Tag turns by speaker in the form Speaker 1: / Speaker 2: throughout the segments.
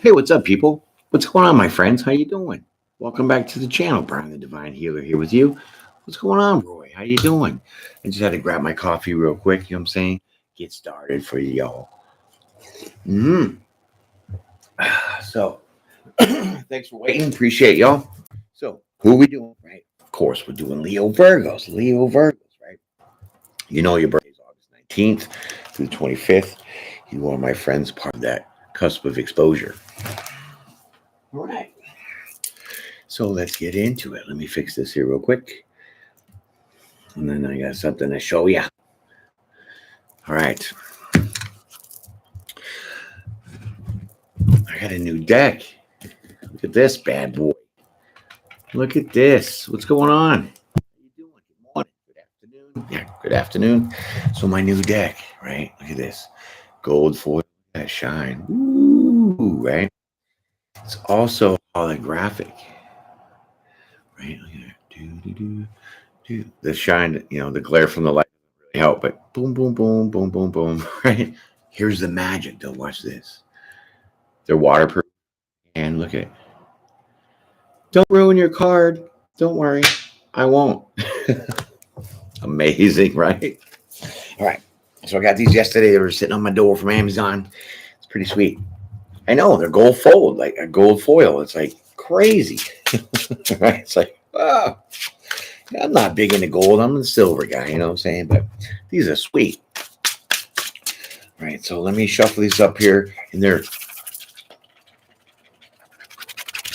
Speaker 1: Hey, what's up, people? What's going on, my friends? How you doing? Welcome back to the channel. Brian, the Divine Healer, here with you. What's going on, Roy? How you doing? I just had to grab my coffee real quick. You know what I'm saying? Get started for y'all. So, thanks for waiting. Appreciate y'all. So, who are we doing? Right? Of course, we're doing Leo Virgos. Leo Virgos, right? You know your birthday is August 19th through the 25th. He's one of my friends, part of that cusp of exposure. All right. So let's get into it. Let me fix this here real quick. And then I got something to show you. All right. I got a new deck. Look at this bad boy. Look at this. What's going on? How you doing? Good morning. Good afternoon. Yeah, good afternoon. So my new deck, right? Look at this. Gold foil. That shine. Ooh, right? It's also holographic. Right? Look at that. The shine, the glare from the light doesn't really help, but boom, boom, boom, boom, boom, boom, right? Here's the magic, though. Watch this. They're waterproof. And look at it. Don't ruin your card. Don't worry. I won't. Amazing, right? All right. So I got these yesterday. They were sitting on my door from Amazon. It's pretty sweet. I know. They're gold fold, like a gold foil. It's like crazy. Right? It's like, oh. I'm not big into gold. I'm the silver guy, you know what I'm saying? But these are sweet. All right, so let me shuffle these up here. And they're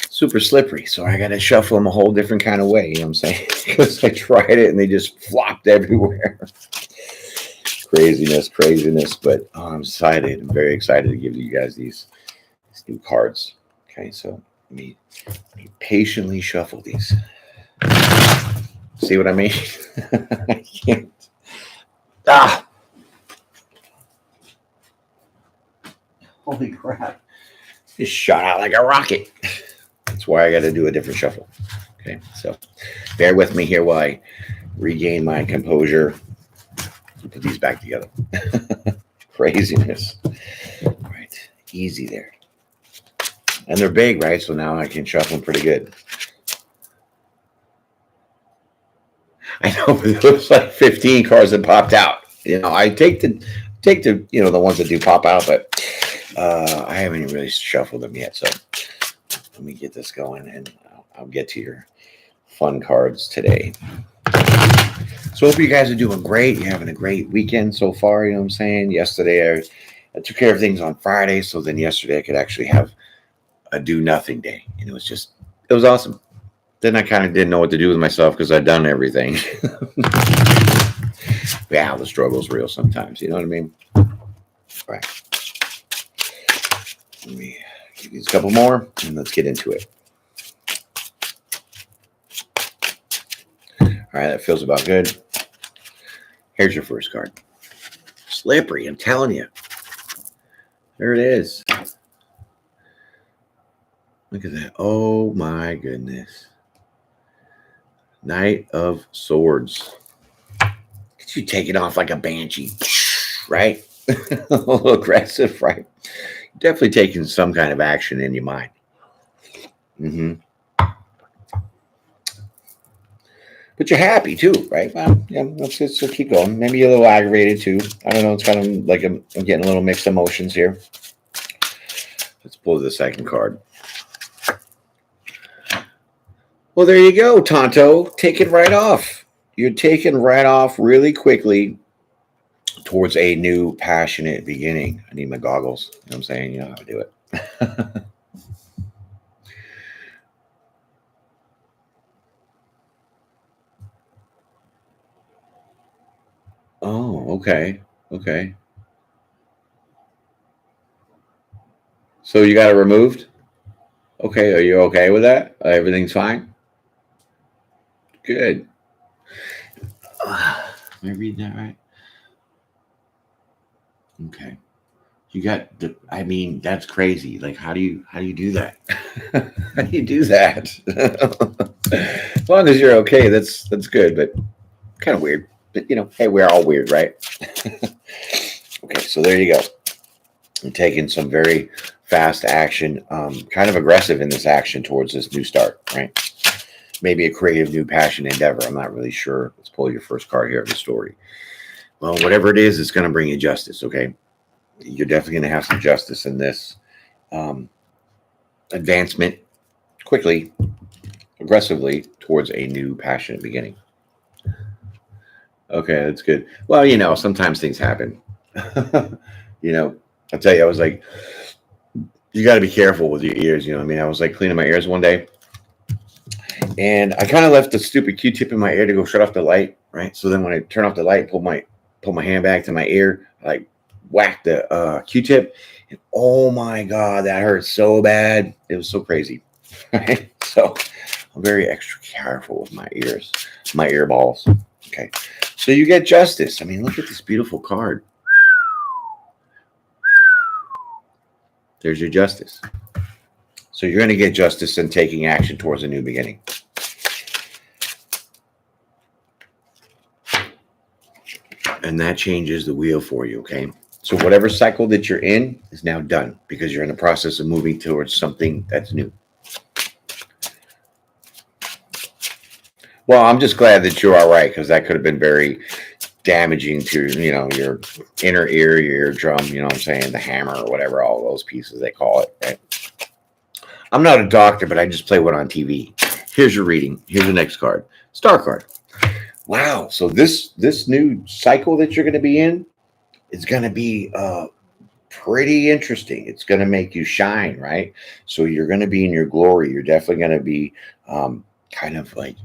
Speaker 1: super slippery. So I got to shuffle them a whole different kind of way, you know what I'm saying? Because I tried it and they just flopped everywhere. Craziness. But I'm excited. I'm very excited to give you guys these new cards. Okay, so let me patiently shuffle these. See what I mean? I can't. Holy crap. Just shot out like a rocket. That's why I got to do a different shuffle. Okay, so bear with me here while I regain my composure and put these back together. Craziness. All right, easy there. And they're big, right? So now I can shuffle them pretty good. I know, but it looks like 15 cards that popped out. I take the the ones that do pop out, but I haven't even really shuffled them yet. So let me get this going, and I'll get to your fun cards today. So hope you guys are doing great. You're having a great weekend so far. You know what I'm saying? Yesterday I took care of things on Friday, so then yesterday I could actually have a do nothing day, and it was awesome. Then I kind of didn't know what to do with myself because I'd done everything. Yeah, the struggle's real sometimes. You know what I mean? All right. Let me give these a couple more and let's get into it. All right, that feels about good. Here's your first card. Slippery, I'm telling you. There it is. Look at that. Oh my goodness. Knight of Swords. Get you taking off like a banshee, right? A little aggressive, right? Definitely taking some kind of action in your mind. But you're happy too, right? Well, yeah, let's keep going. Maybe you're a little aggravated too. I don't know. It's kind of like I'm getting a little mixed emotions here. Let's pull the second card. Well, there you go, Tonto. Take it right off. You're taken right off really quickly towards a new passionate beginning. I need my goggles. You know what I'm saying? You know how to do it. Oh, okay. Okay. So you got it removed? Okay. Are you okay with that? Everything's fine? Good. Am I reading that right? Okay. You got that's crazy. Like, how do you do that? How do you do that? As long as you're okay, that's good, but kind of weird. But hey, we're all weird, right? Okay, so there you go. and taking some very fast action, kind of aggressive in this action towards this new start, right? Maybe a creative new passion endeavor. I'm not really sure. Let's pull your first card here of the story. Well, whatever it is, it's going to bring you justice, okay? You're definitely going to have some justice in this advancement quickly, aggressively towards a new passionate beginning. Okay, that's good. Well, you know, sometimes things happen. You know, I'll tell you, I was like, you got to be careful with your ears. You know what I mean? I was like cleaning my ears one day, and I kind of left the stupid Q-tip in my ear to go shut off the light, right? So then when I turn off the light, pull my hand back to my ear, I like whacked the Q-tip, and oh my God, that hurt so bad. It was so crazy, right? So I'm very extra careful with my ears, my ear balls. Okay, so you get justice. I mean, look at this beautiful card. There's your justice. So you're going to get justice in taking action towards a new beginning. And that changes the wheel for you, okay? So whatever cycle that you're in is now done because you're in the process of moving towards something that's new. Well, I'm just glad that you're all right because that could have been very damaging to, you know, your inner ear, your eardrum, you know what I'm saying, the hammer or whatever, all those pieces they call it, right? I'm not a doctor, but I just play one on TV. Here's your reading. Here's the next card. Star card. Wow. So this new cycle that you're going to be in is going to be pretty interesting. It's going to make you shine, right? So you're going to be in your glory. You're definitely going to be kind of like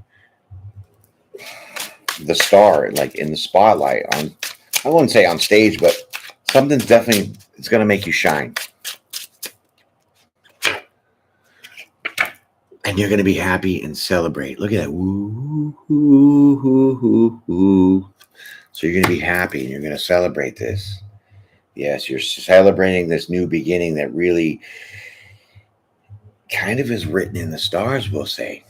Speaker 1: the star, like in the spotlight on, I wouldn't say on stage, but something's definitely, it's going to make you shine. And you're going to be happy and celebrate. Look at that. Woo, woo, woo, woo, woo. So you're going to be happy and you're going to celebrate this. Yes, you're celebrating this new beginning that really kind of is written in the stars, we'll say.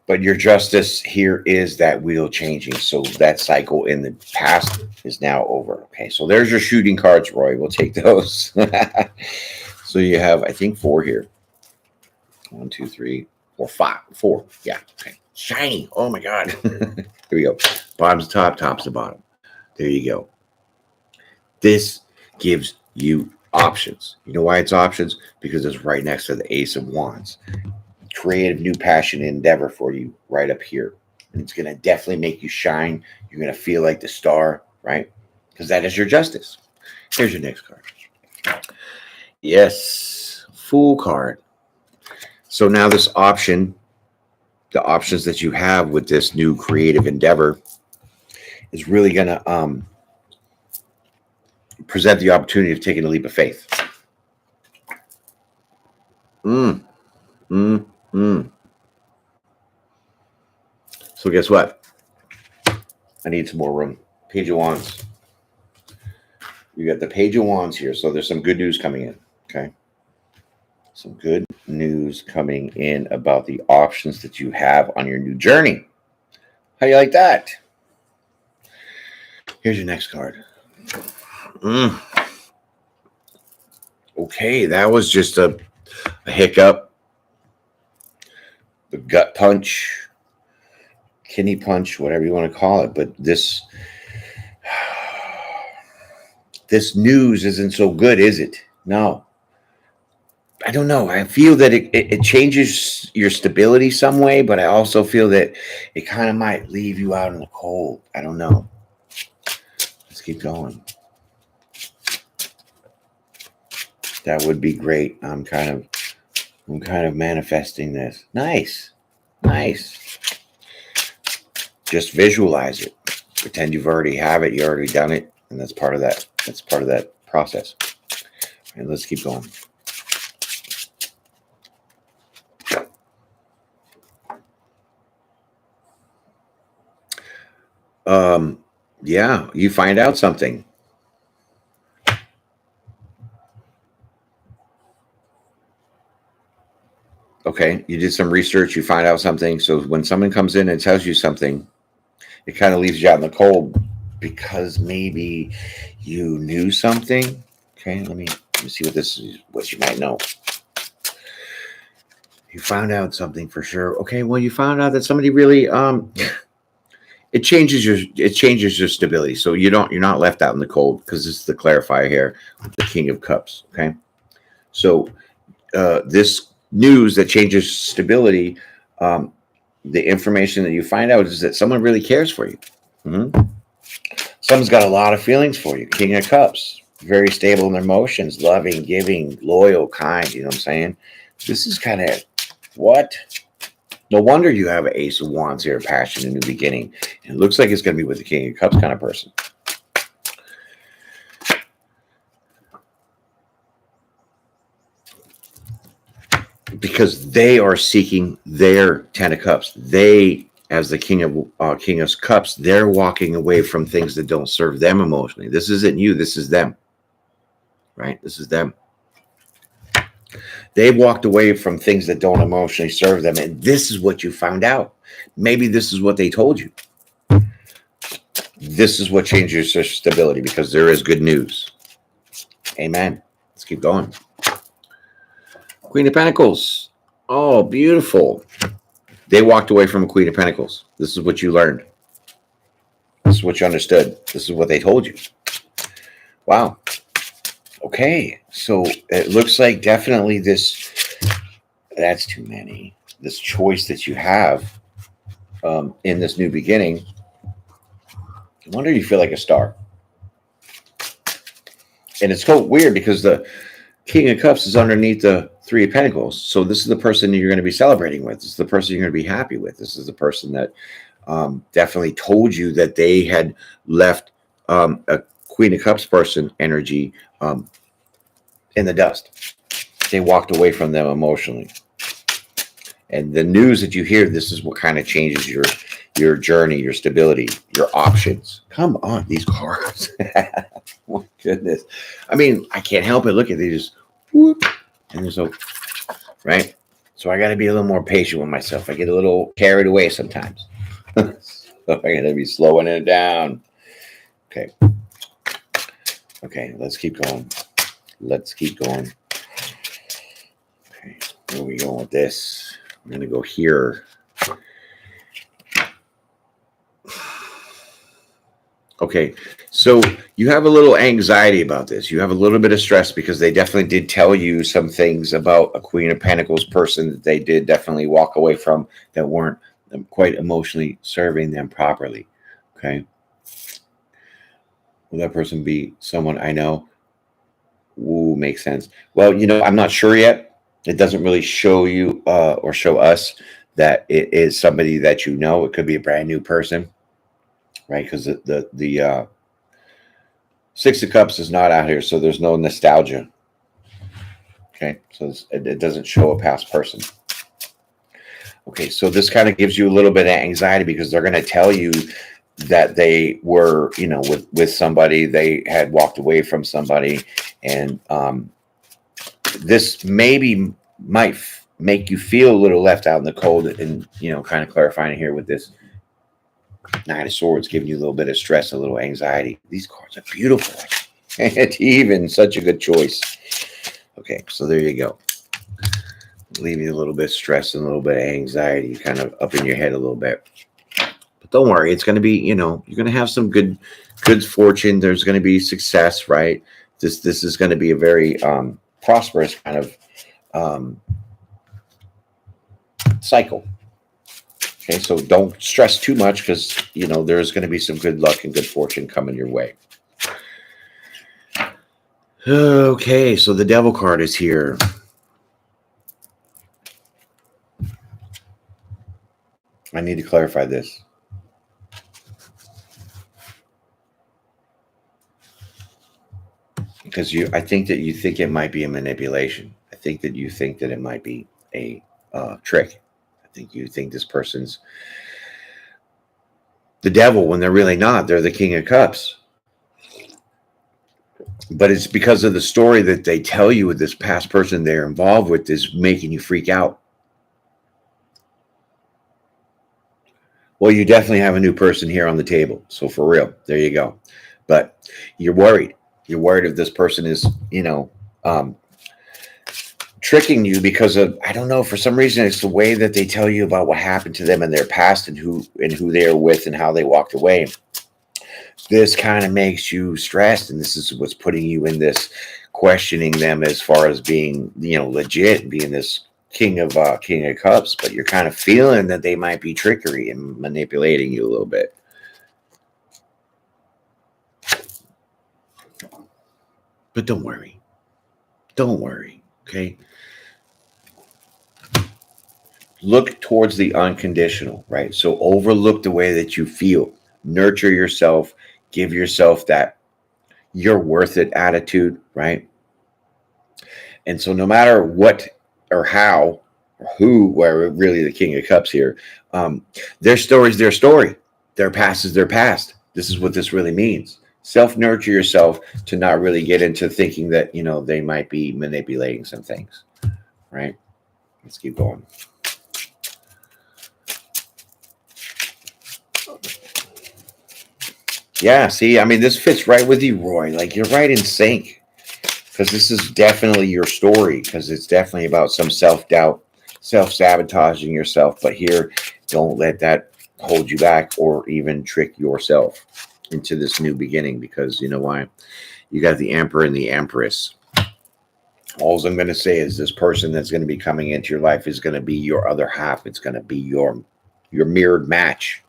Speaker 1: But your justice here is that wheel changing. So that cycle in the past is now over. Okay, so there's your shooting cards, Roy. We'll take those. So you have, I think, 4 here. 1, 2, 3, 4, 5. 4. Yeah. Okay. Shiny. Oh my God. Here we go. Bottom's to top, top's to bottom. There you go. This gives you options. You know why it's options? Because it's right next to the Ace of Wands. Creative new passion endeavor for you right up here. And it's going to definitely make you shine. You're going to feel like the star, right? Because that is your justice. Here's your next card. Yes. Fool card. So now this option, the options that you have with this new creative endeavor is really going to present the opportunity of taking a leap of faith. So guess what? I need some more room. Page of Wands. You got the Page of Wands here. So there's some good news coming in. Okay. Some good news coming in about the options that you have on your new journey. How you like that? Here's your next card. Okay, that was just a hiccup, the gut punch, kidney punch, whatever you want to call it. But this news isn't so good, is it? No. I don't know. I feel that it changes your stability some way, but I also feel that it kind of might leave you out in the cold. I don't know. Let's keep going. That would be great. I'm kind of manifesting this. Nice. Just visualize it. Pretend you've already have it. You already done it, and that's part of that. That's part of that process. And let's keep going. Yeah, you find out something. Okay, you did some research, you find out something. So when someone comes in and tells you something, it kind of leaves you out in the cold because maybe You knew something. Okay, let me see what this is, what you might know. You found out something for sure. Okay, well, you found out that somebody really it changes your stability. So you're not left out in the cold, because this is the clarifier here, the King of Cups. Okay, so this news that changes stability, the information that you find out is that someone really cares for you. Someone's got a lot of feelings for you. King of Cups, very stable in their emotions, loving, giving, loyal, kind. You know what I'm saying? This is kind of what? No wonder you have an Ace of Wands here, passion, a new beginning. It looks like it's going to be with the King of Cups kind of person. Because they are seeking their Ten of Cups. They, as the King of Cups, they're walking away from things that don't serve them emotionally. This isn't you. This is them. Right? This is them. They've walked away from things that don't emotionally serve them. And this is what you found out. Maybe this is what they told you. This is what changes your stability, because there is good news. Amen. Let's keep going. Queen of Pentacles. Oh, beautiful. They walked away from a Queen of Pentacles. This is what you learned. This is what you understood. This is what they told you. Wow. Okay. So it looks like definitely that's too many. This choice that you have in this new beginning. I wonder if you feel like a star. And it's so weird because the King of Cups is underneath the Three of Pentacles. So this is the person you're going to be celebrating with. This is the person you're going to be happy with. This is the person that definitely told you that they had left a Queen of Cups person energy in the dust. They walked away from them emotionally. And the news that you hear, this is what kind of changes your journey, your stability, your options. Come on, these cards. My goodness. I mean, I can't help it. Look at these. Whoop, and there's so, right? So I got to be a little more patient with myself. I get a little carried away sometimes. So I got to be slowing it down. Okay. Okay, let's keep going. Let's keep going. Okay, where are we going with this? I'm going to go here. Okay, so you have a little anxiety about this. You have a little bit of stress because they definitely did tell you some things about a Queen of Pentacles person that they did definitely walk away from that weren't quite emotionally serving them properly. Okay. Will that person be someone I know? Ooh, makes sense. Well, I'm not sure yet. It doesn't really show you or show us that it is somebody that you know. It could be a brand new person, right? Because the Six of Cups is not out here, so there's no nostalgia. Okay, so it doesn't show a past person. Okay, so this kind of gives you a little bit of anxiety because they're going to tell you that they were, with somebody, they had walked away from somebody, and this maybe might make you feel a little left out in the cold, and kind of clarifying here with this Nine of Swords, giving you a little bit of stress, a little anxiety. These cards are beautiful. And even such a good choice. Okay, so there you go. Leave you a little bit of stress and a little bit of anxiety kind of up in your head a little bit. But don't worry, it's going to be, you're going to have some good fortune. There's going to be success, right? This is going to be a very prosperous kind of cycle. Okay, so don't stress too much because, there's going to be some good luck and good fortune coming your way. Okay, so the Devil card is here. I need to clarify this. Because I think that you think it might be a manipulation. I think that you think that it might be a trick. I think you think this person's the devil when they're really not. They're the King of Cups. But it's because of the story that they tell you with this past person they're involved with is making you freak out. Well, you definitely have a new person here on the table. So for real, there you go. but you're worried. You're worried if this person is, tricking you because of, I don't know, for some reason it's the way that they tell you about what happened to them in their past and who they are with and how they walked away. This kind of makes you stressed, and this is what's putting you in this questioning them as far as being, legit, being this king of cups, but you're kind of feeling that they might be trickery and manipulating you a little bit. But don't worry. Don't worry. Okay. Look towards the unconditional, right? So overlook the way that you feel. Nurture yourself. Give yourself that you're worth it attitude, right? And so no matter what or how or who, where really the King of Cups here, their story is their story. Their past is their past. This is what this really means. Self-nurture yourself to not really get into thinking that, they might be manipulating some things, right? Let's keep going. Yeah, see, I mean, this fits right with you, Roy. Like, you're right in sync, because this is definitely your story, because it's definitely about some self-doubt, self-sabotaging yourself. But here, don't let that hold you back or even trick yourself into this new beginning, because you know why? You got the Emperor and the Empress. All I'm going to say is this person that's going to be coming into your life is going to be your other half. It's going to be your mirrored match.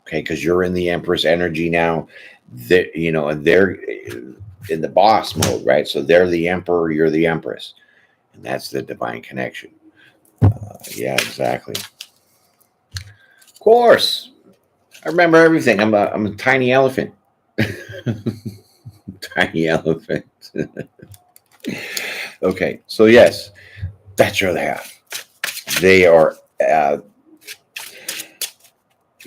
Speaker 1: Okay, because you're in the Empress energy now. And they're in the boss mode, right? So they're the Emperor, you're the Empress. And that's the divine connection. Yeah, exactly. Of course. I remember everything. I'm a tiny elephant. Tiny elephant. Okay, so yes, that's your other half. They are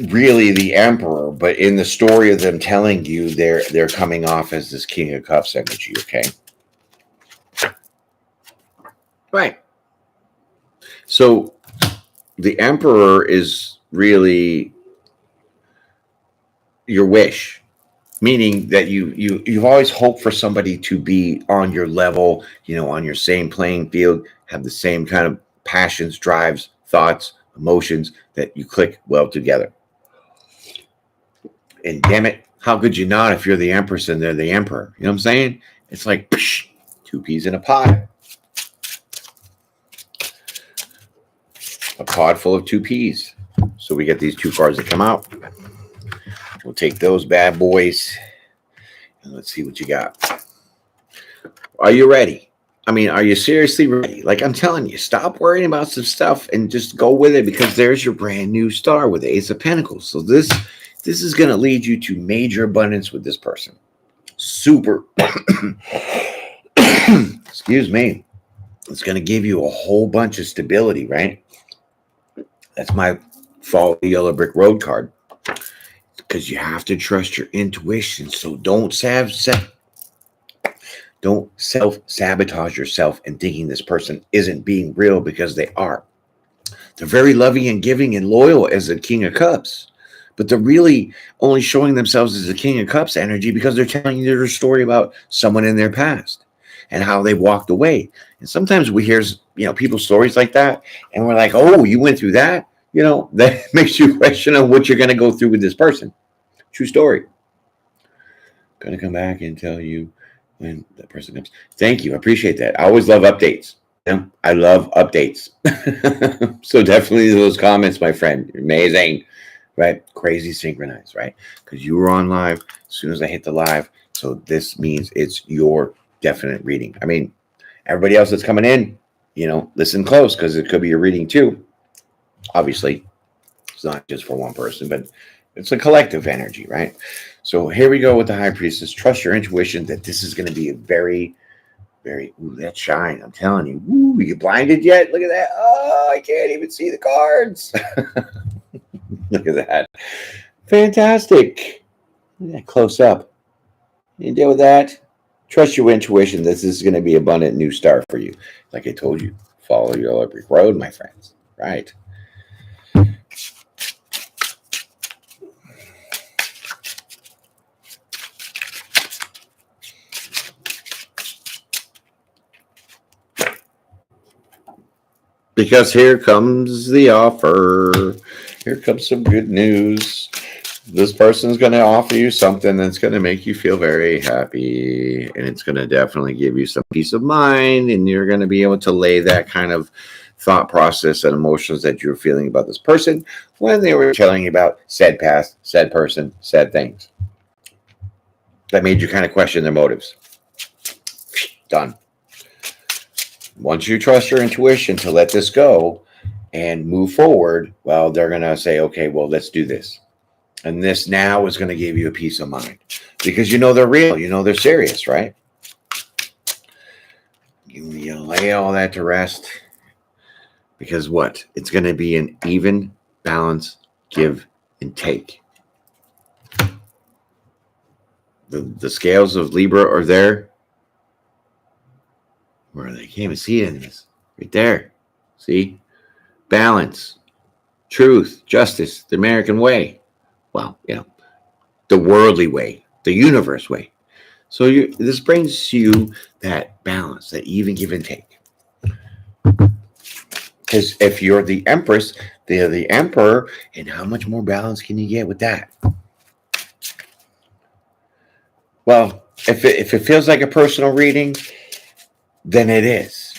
Speaker 1: really the Emperor, but in the story of them telling you, they're coming off as this King of Cups energy. Okay, right. So the Emperor is really your wish, meaning that you've always hoped for somebody to be on your level, on your same playing field, have the same kind of passions, drives, thoughts, emotions, that you click well together. And damn it, how could you not if you're the Empress and they're the Emperor? You know what I'm saying? It's like psh, two peas in a pod. A pod full of two peas. So we get these two cards that come out. We'll take those bad boys. And let's see what you got. Are you ready? I mean, are you seriously ready? Like, I'm telling you, stop worrying about some stuff and just go with it, because there's your brand new star with the Ace of Pentacles. So this is going to lead you to major abundance with this person. Super. Excuse me. It's going to give you a whole bunch of stability, right? That's my Follow the Yellow Brick Road card. Because you have to trust your intuition. So don't self-sabotage yourself and thinking this person isn't being real, because they are. They're very loving and giving and loyal as a King of Cups. But they're really only showing themselves as a King of Cups energy because they're telling you their story about someone in their past and how they walked away. And sometimes we hear, people's stories like that, and we're like, oh, you went through that? That makes you question on what you're going to go through with this person. True story. Going to come back and tell you when that person comes. Thank you. I appreciate that. I always love updates. I love updates. So definitely those comments, my friend. Amazing. Right? Crazy synchronized, right? Because you were on live as soon as I hit the live. So this means it's your definite reading. I mean, everybody else that's coming in, listen close, because it could be your reading too. Obviously, it's not just for one person, but it's a collective energy, right? So here we go with the High Priestess. Trust your intuition that this is going to be a very, very, ooh, that shine. I'm telling you. Ooh, you blinded yet? Look at that. Oh, I can't even see the cards. Look at that. Fantastic. Look at that close up. You deal with that? Trust your intuition. This is going to be abundant new start for you. Like I told you, follow your electric road, my friends. Right? Because here comes the offer. Here comes some good news. This person's going to offer you something that's going to make you feel very happy. And it's going to definitely give you some peace of mind. And you're going to be able to lay that kind of thought process and emotions that you're feeling about this person when they were telling you about said past, said person, said things. That made you kind of question their motives. Done. Once you trust your intuition to let this go and move forward, well, they're going to say, okay, well, let's do this. And this now is going to give you a peace of mind because you know they're real. You know they're serious, right? You lay all that to rest because what? It's going to be an even balance, give and take. The scales of Libra are there. Where they can't even see it in this. Right there. See? Balance, truth, justice, the American way. Well, the worldly way, the universe way. So this brings you that balance, that even give and take. Because if you're the Empress, they're the Emperor, and how much more balance can you get with that? Well, if it feels like a personal reading, then it is.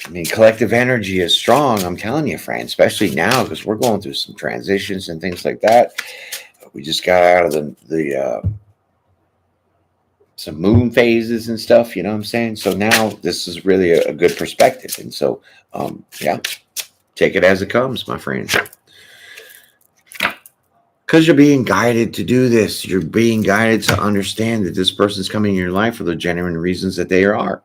Speaker 1: I mean, collective energy is strong, I'm telling you, friend, especially now because we're going through some transitions and things like that. We just got out of the some moon phases and stuff, you know what I'm saying? So now this is really a good perspective. And so, yeah, take it as it comes, my friends. Because you're being guided to do this. You're being guided to understand that this person's coming in your life for the genuine reasons that they are.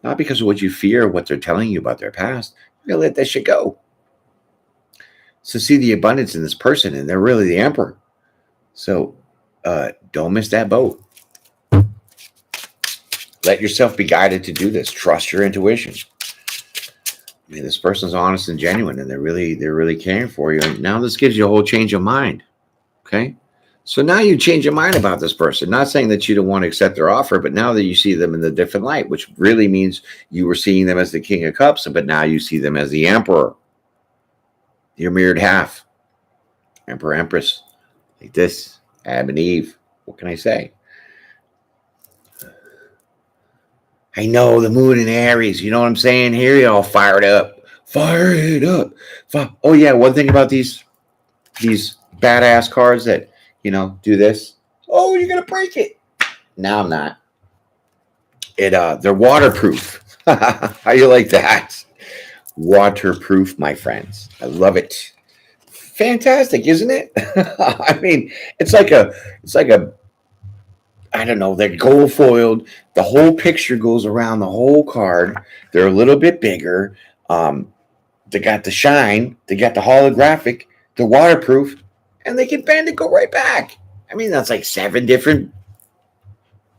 Speaker 1: Not because of what you fear or what they're telling you about their past. You gotta let that shit go. So see the abundance in this person, and they're really the Emperor. So don't miss that boat. Let yourself be guided to do this. Trust your intuition. I mean, this person's honest and genuine, and they're really caring for you. And now this gives you a whole change of mind. Okay? So now you change your mind about this person. Not saying that you don't want to accept their offer, but now that you see them in the different light, which really means you were seeing them as the King of Cups, but now you see them as the Emperor. Your mirrored half. Emperor, Empress. Like this. Adam and Eve. What can I say? I know the moon in Aries. You know what I'm saying? Here you all fired up. Fire it up. Oh, yeah. One thing about these badass cards that, do this. Oh, you're going to break it. No, I'm not. They're waterproof. How you like that? Waterproof, my friends. I love it. Fantastic, isn't it? I mean, it's like a I don't know, they're gold foiled. The whole picture goes around the whole card. They're a little bit bigger. They got the shine. They got the holographic. They're waterproof. And they can bend and go right back. I mean, that's like 7 different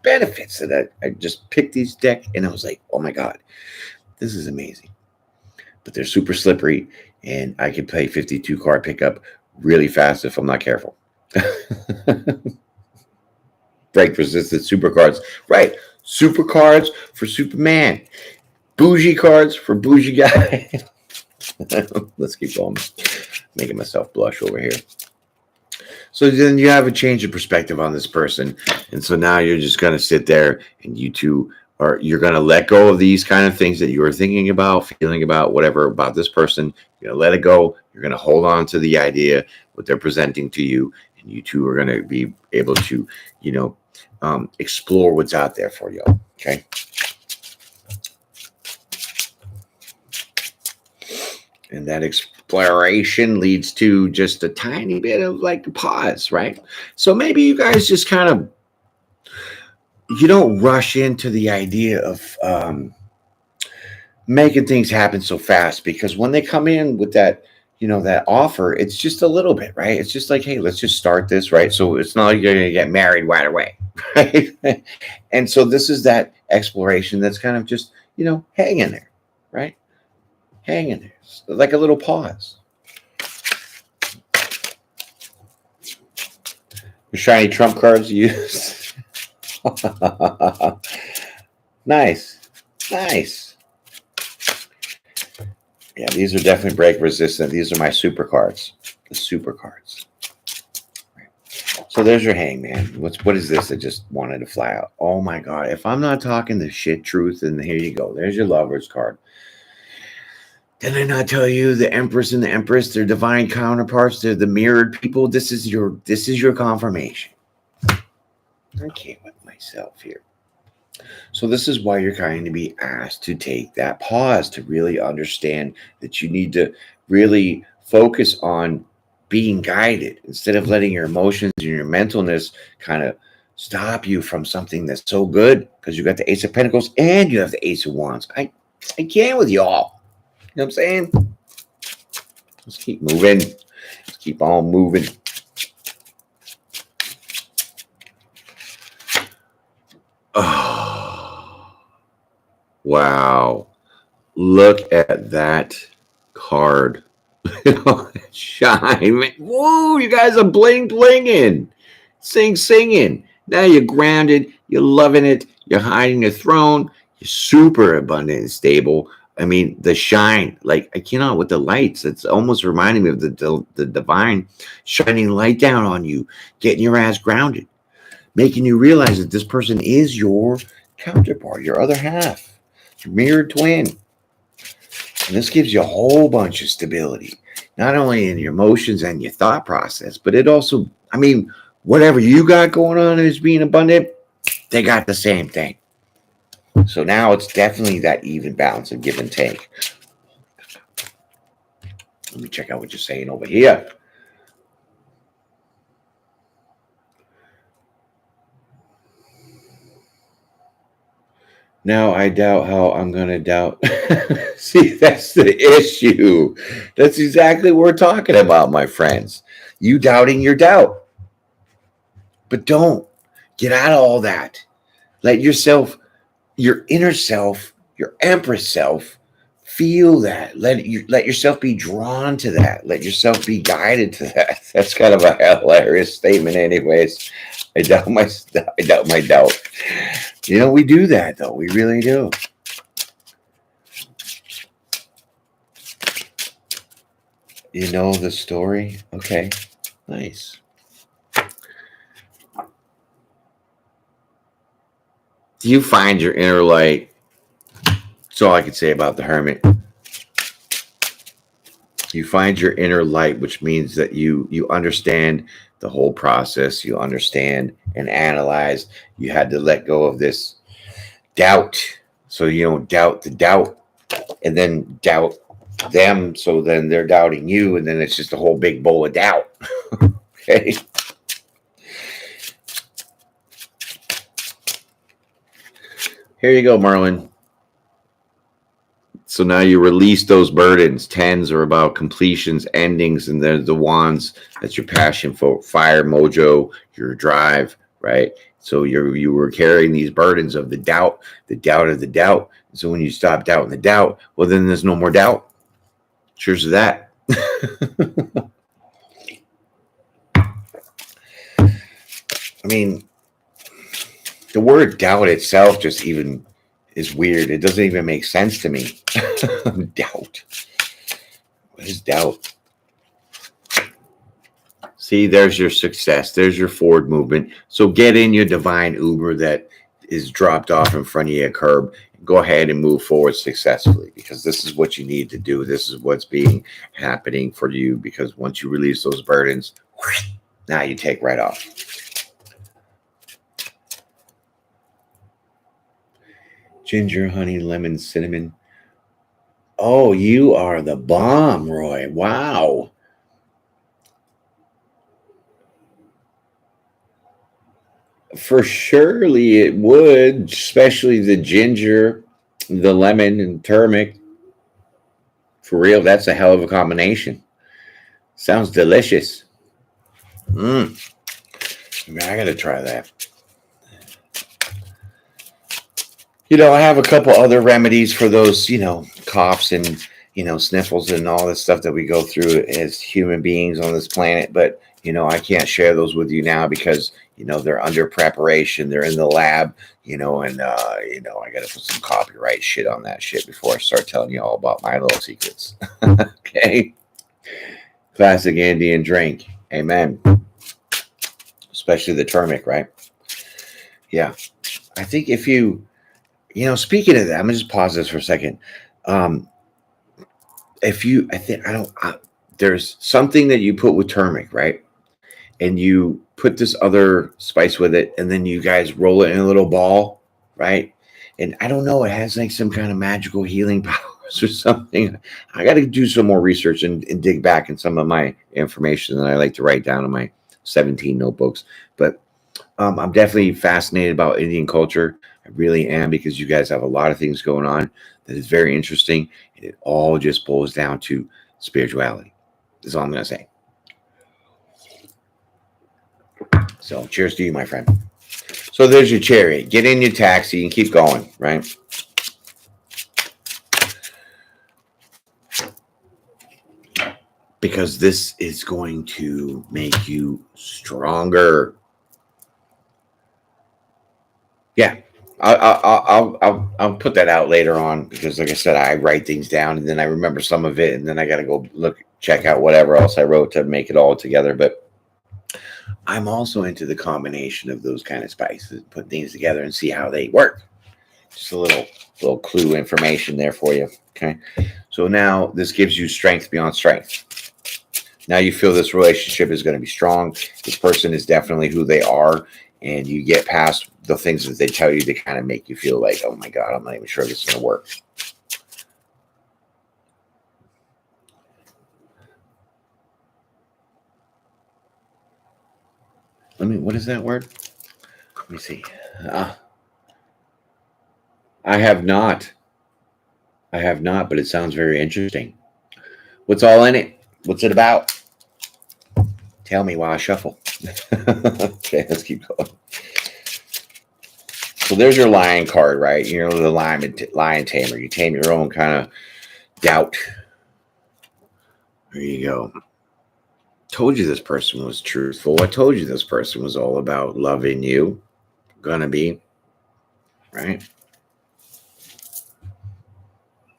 Speaker 1: benefits. And I just picked these deck and I was like, oh my God, this is amazing. But they're super slippery. And I can play 52 card pickup really fast if I'm not careful. Break resistant super cards. Right. Super cards for Superman. Bougie cards for bougie guy. Let's keep going. Making myself blush over here. So then you have a change of perspective on this person. And so now you're just going to sit there and you're going to let go of these kind of things that you were thinking about, feeling about, whatever about this person. You're going to let it go. You're going to hold on to the idea, what they're presenting to you. And you two are going to be able to, explore what's out there for you. Okay. And that exploration leads to just a tiny bit of like a pause, right? So maybe you guys just kind of, you don't rush into the idea of making things happen so fast, because when they come in with that, that offer, it's just a little bit, right? It's just like, hey, let's just start this, right? So it's not like you're going to get married right away, right? And so this is that exploration that's kind of just, hang in there, right? Hang in there, like a little pause. The shiny trump cards you use. Nice. Yeah, these are definitely break resistant. These are my super cards. The super cards. So there's your hangman. What is this that just wanted to fly out? Oh my god. If I'm not talking the shit truth, then here you go. There's your lover's card. Did I not tell you the Empress and the Empress, they're divine counterparts, they're the mirrored people? This is your confirmation. I can't with myself here. So this is why you're going to be asked to take that pause to really understand that you need to really focus on being guided instead of letting your emotions and your mentalness kind of stop you from something that's so good, because you got the Ace of Pentacles and you have the Ace of Wands. I can't with y'all. You know what I'm saying? Let's keep moving. Let's keep on moving. Oh, wow. Look at that card. Shine. Whoa, you guys are bling blinging. Singing. Now you're grounded. You're loving it. You're hiding the throne. You're super abundant and stable. I mean, the shine, like I cannot with the lights. It's almost reminding me of the divine shining light down on you, getting your ass grounded, making you realize that this person is your counterpart, your other half, your mirrored twin. And this gives you a whole bunch of stability, not only in your emotions and your thought process, but it also, I mean, whatever you got going on as being abundant, they got the same thing. So now it's definitely that even balance of give and take. Let me check out what you're saying over here. Now I doubt how I'm going to doubt. See, that's the issue. That's exactly what we're talking about, my friends. You doubting your doubt. But don't get out of all that. Let yourself, your inner self, your Empress self, feel that. Let yourself be drawn to that. Let yourself be guided to that. That's kind of a hilarious statement, anyways. I doubt my doubt. You know, we do that though. We really do. You know the story? Okay. Nice. Do you find your inner light? That's all I could say about the Hermit. You find your inner light, which means that you understand the whole process. You understand and analyze. You had to let go of this doubt, so you don't doubt the doubt, and then doubt them, so then they're doubting you, and then it's just a whole big bowl of doubt. Okay. Here you go, Merlin. So now you release those burdens. Tens are about completions, endings, and there's the wands. That's your passion for fire, mojo, your drive, right? So you were carrying these burdens of the doubt of the doubt. So when you stop doubting the doubt, well, then there's no more doubt. Cheers to that. I mean, the word doubt itself just even is weird. It doesn't even make sense to me. Doubt. What is doubt? See, there's your success. There's your forward movement. So get in your divine Uber that is dropped off in front of your curb. Go ahead and move forward successfully, because this is what you need to do. This is what's happening for you, because once you release those burdens, now you take right off. Ginger, honey, lemon, cinnamon. Oh, you are the bomb, Roy. Wow. For surely it would, especially the ginger, the lemon, and turmeric. For real, that's a hell of a combination. Sounds delicious. I got to try that. You know, I have a couple other remedies for those, coughs and, sniffles and all this stuff that we go through as human beings on this planet. But, You know, I can't share those with you now because, you know, they're under preparation. They're in the lab, you know, and, you know, I got to put some copyright shit on that shit before I start telling you all about my little secrets. Okay. Classic Indian drink. Amen. Especially the turmeric, right? Yeah. I think if you, you know, speaking of that, I'm going to just pause this for a second. If you, I think, there's something that you put with turmeric, right? And you put this other spice with it, and then you guys roll it in a little ball, right? And I don't know, it has like some kind of magical healing powers or something. I got to do some more research and dig back in some of my information that I like to write down in my 17 notebooks. But I'm definitely fascinated about Indian culture. I really am, because you guys have a lot of things going on that is very interesting. And it all just boils down to spirituality. That's all I'm going to say. So cheers to you, my friend. So there's your chariot. Get in your taxi and keep going, right? Because this is going to make you stronger. Yeah, I'll put that out later on, because, like I said, I write things down and then I remember some of it, and then I got to go check out whatever else I wrote to make it all together. But I'm also into the combination of those kind of spices, put things together and see how they work. Just a little clue information there for you. Okay, so now this gives you strength beyond strength. Now you feel this relationship is going to be strong. This person is definitely who they are, and you get past the things that they tell you to kind of make you feel like, oh my God, I'm not even sure this is going to work. What is that word? Let me see. I have not, but it sounds very interesting. What's all in it? What's it about? Tell me while I shuffle. Okay, let's keep going. So there's your lion card, right? You know, the lion tamer. You tame your own kind of doubt. There you go. Told you this person was truthful. I told you this person was all about loving you. Gonna be, right?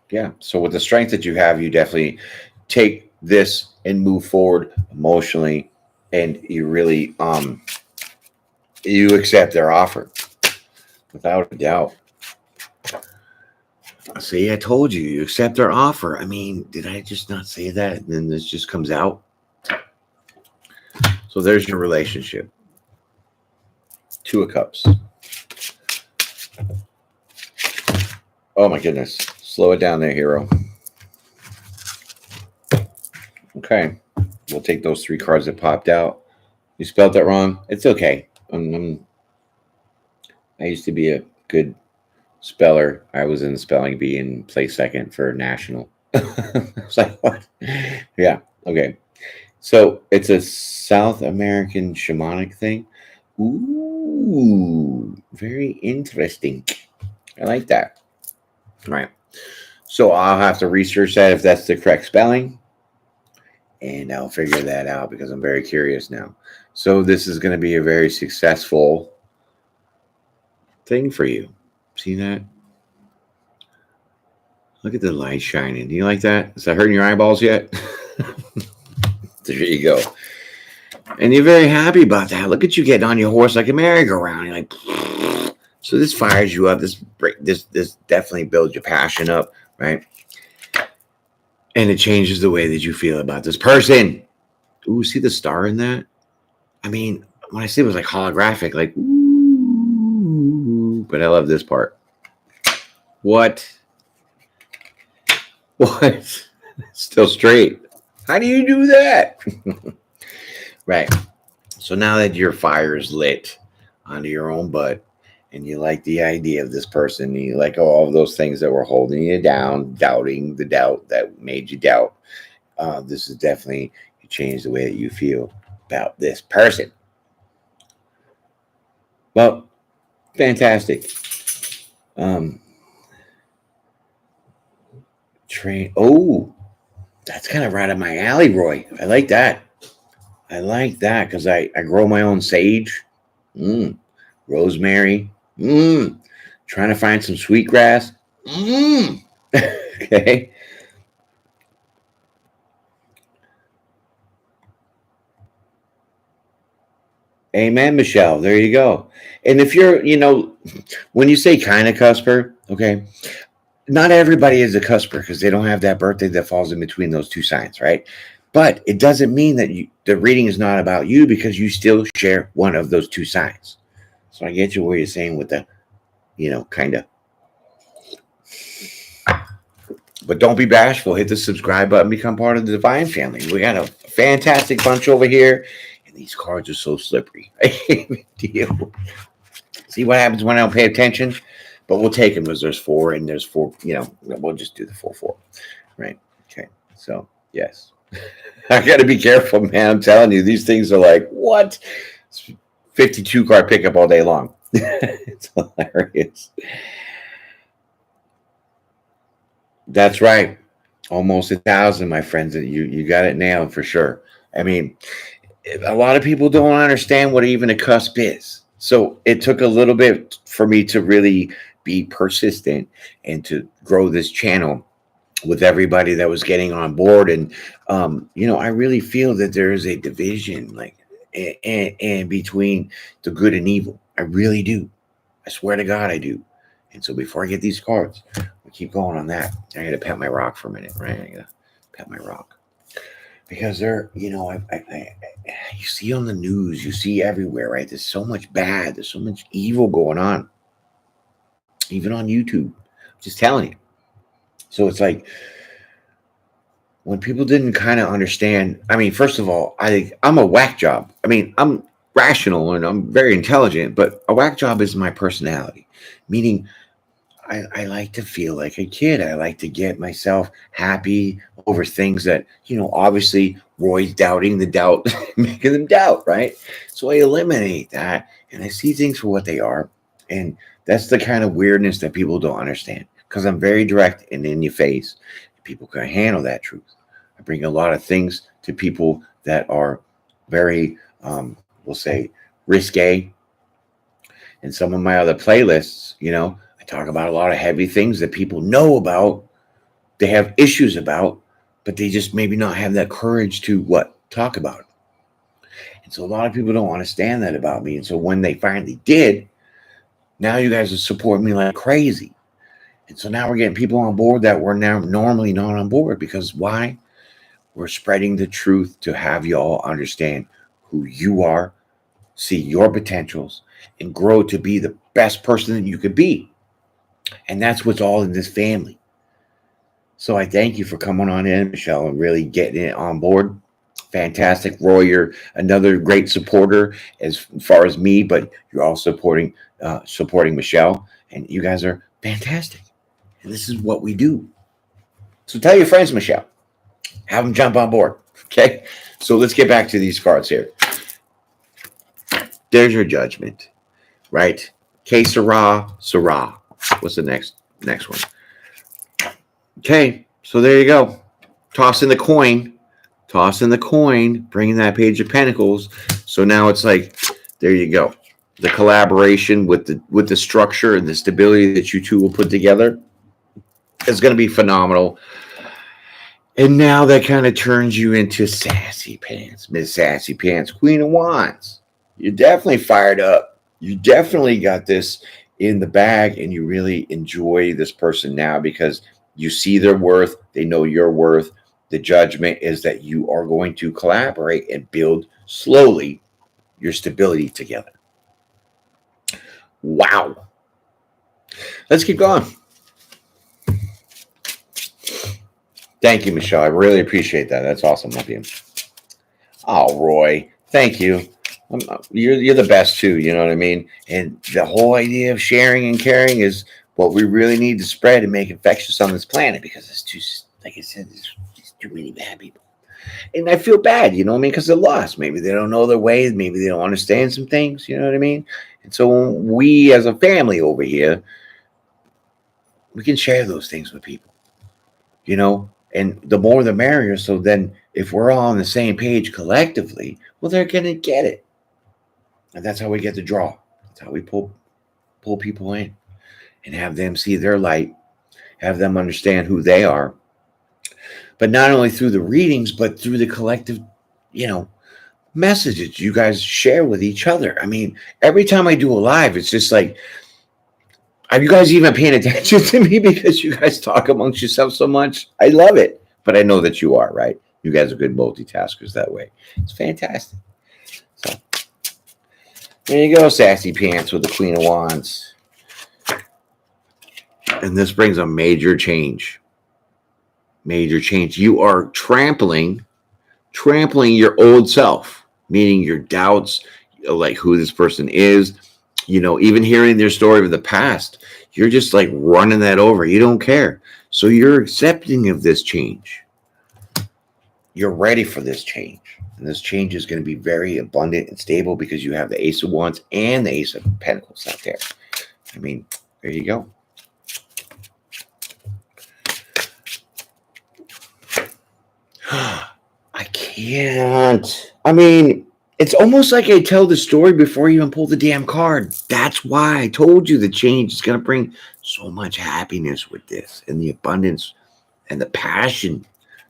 Speaker 1: Yeah. So with the strength that you have, you definitely take this and move forward emotionally, and you really you accept their offer without a doubt. See, I told you, you accept their offer. I mean, did I just not say that? And then this just comes out. So there's your relationship. Two of Cups. Oh my goodness. Slow it down there, hero. Okay. We'll take those three cards that popped out. You spelled that wrong. It's okay. I used to be a good speller. I was in the spelling bee and placed second for national. It's like, what? Yeah. Okay. So it's a South American shamanic thing. Ooh, very interesting. I like that. All right. So I'll have to research that if that's the correct spelling, and I'll figure that out, because I'm very curious now. So this is going to be a very successful thing for you. See that? Look at the light shining. Do you like that? Is that hurting your eyeballs yet? There you go. And you're very happy about that. Look at you getting on your horse like a merry-go-round. You're like, so this fires you up. This definitely builds your passion up, right? And it changes the way that you feel about this person. Ooh, see the star in that? I mean, when I say it was like holographic, like, ooh, but I love this part. What? Still straight. How do you do that? Right. So now that your fire is lit onto your own butt, and you like the idea of this person, and you like all of those things that were holding you down, doubting the doubt that made you doubt, this is definitely you change the way that you feel about this person. Well, fantastic. Train. Oh, that's kind of right up my alley, Roy. I like that. I like that because I grow my own sage, rosemary, trying to find some sweetgrass. Okay. Amen, Michelle. There you go. And if you're, when you say kind of cusper, okay, not everybody is a cusper because they don't have that birthday that falls in between those two signs, right? But it doesn't mean that the reading is not about you because you still share one of those two signs. So I get you where you're saying with the, kind of. But don't be bashful. Hit the subscribe button. Become part of the Divine family. We got a fantastic bunch over here. And these cards are so slippery. Deal. See what happens when I don't pay attention? But we'll take them because there's 4 and there's 4. We'll just do the 4-4. Right? Okay. So, yes. I got to be careful, man. I'm telling you, these things are like, what? 52 card pickup all day long. It's hilarious. That's right. Almost 1,000, my friends. You got it nailed for sure. I mean, a lot of people don't understand what even a cusp is. So it took a little bit for me to really be persistent and to grow this channel with everybody that was getting on board. And, I really feel that there is a division and between the good and evil. I really do. I swear to God, I do. And so before I get these cards, we keep going on that. I got to pet my rock for a minute, right? I got to pet my rock. Because they're, you see on the news, you see everywhere, right? There's so much bad. There's so much evil going on. Even on YouTube. Just telling you. So it's like, when people didn't kind of understand, I mean, first of all, I'm a whack job. I mean, I'm rational and I'm very intelligent, but a whack job is my personality. Meaning, I like to feel like a kid. I like to get myself happy over things that, obviously Roy's doubting the doubt, making them doubt, right? So I eliminate that and I see things for what they are. And that's the kind of weirdness that people don't understand because I'm very direct and in your face. People can handle that truth. I bring a lot of things to people that are very, we'll say, risque. And some of my other playlists, I talk about a lot of heavy things that people know about, they have issues about, but they just maybe not have that courage to talk about it. And so a lot of people don't understand that about me. And so when they finally did, now you guys are supporting me like crazy. And so now we're getting people on board that were now normally not on board because why? We're spreading the truth to have you all understand who you are, see your potentials, and grow to be the best person that you could be. And that's what's all in this family. So I thank you for coming on in, Michelle, and really getting it on board. Fantastic. Roy, you're another great supporter as far as me, but you're also supporting Michelle. And you guys are fantastic. And this is what we do. So tell your friends, Michelle. Have them jump on board. Okay? So let's get back to these cards here. There's your judgment. Right? Que sera, sera. What's the next one? Okay, so there you go. Toss in the coin, bringing that Page of Pentacles. So now it's like, there you go. The collaboration with the structure and the stability that you two will put together is going to be phenomenal. And now that kind of turns you into Sassy Pants, Miss Sassy Pants, Queen of Wands. You're definitely fired up. You definitely got this in the bag, and you really enjoy this person now because you see their worth. They know your worth. The judgment is that you are going to collaborate and build slowly your stability together. Wow. Let's keep going. Thank you, Michelle. I really appreciate that. That's awesome of you. Oh, Roy. Thank you. You're the best too. You know what I mean? And the whole idea of sharing and caring is what we really need to spread and make infectious on this planet because it's too, like I said, there's too many bad people. And I feel bad, you know what I mean? Because they're lost. Maybe they don't know their ways. Maybe they don't understand some things. You know what I mean? And so we as a family over here, we can share those things with people, and the more the merrier. So then if we're all on the same page collectively, well, they're going to get it. And that's how we get the draw. That's how we pull people in and have them see their light, have them understand who they are. But not only through the readings, but through the collective, messages you guys share with each other. I mean, every time I do a live, it's just like, are you guys even paying attention to me because you guys talk amongst yourselves so much? I love it. But I know that you are, right? You guys are good multitaskers that way. It's fantastic. So there you go, Sassy Pants with the Queen of Wands. And this brings a major change. Major change. You are trampling your old self, meaning your doubts, like who this person is, even hearing their story of the past. You're just like running that over. You don't care. So you're accepting of this change. You're ready for this change. And this change is going to be very abundant and stable because you have the Ace of Wands and the Ace of Pentacles out there. I mean, there you go. I can't. I mean, it's almost like I tell the story before you even pull the damn card. That's why I told you the change is going to bring so much happiness with this and the abundance and the passion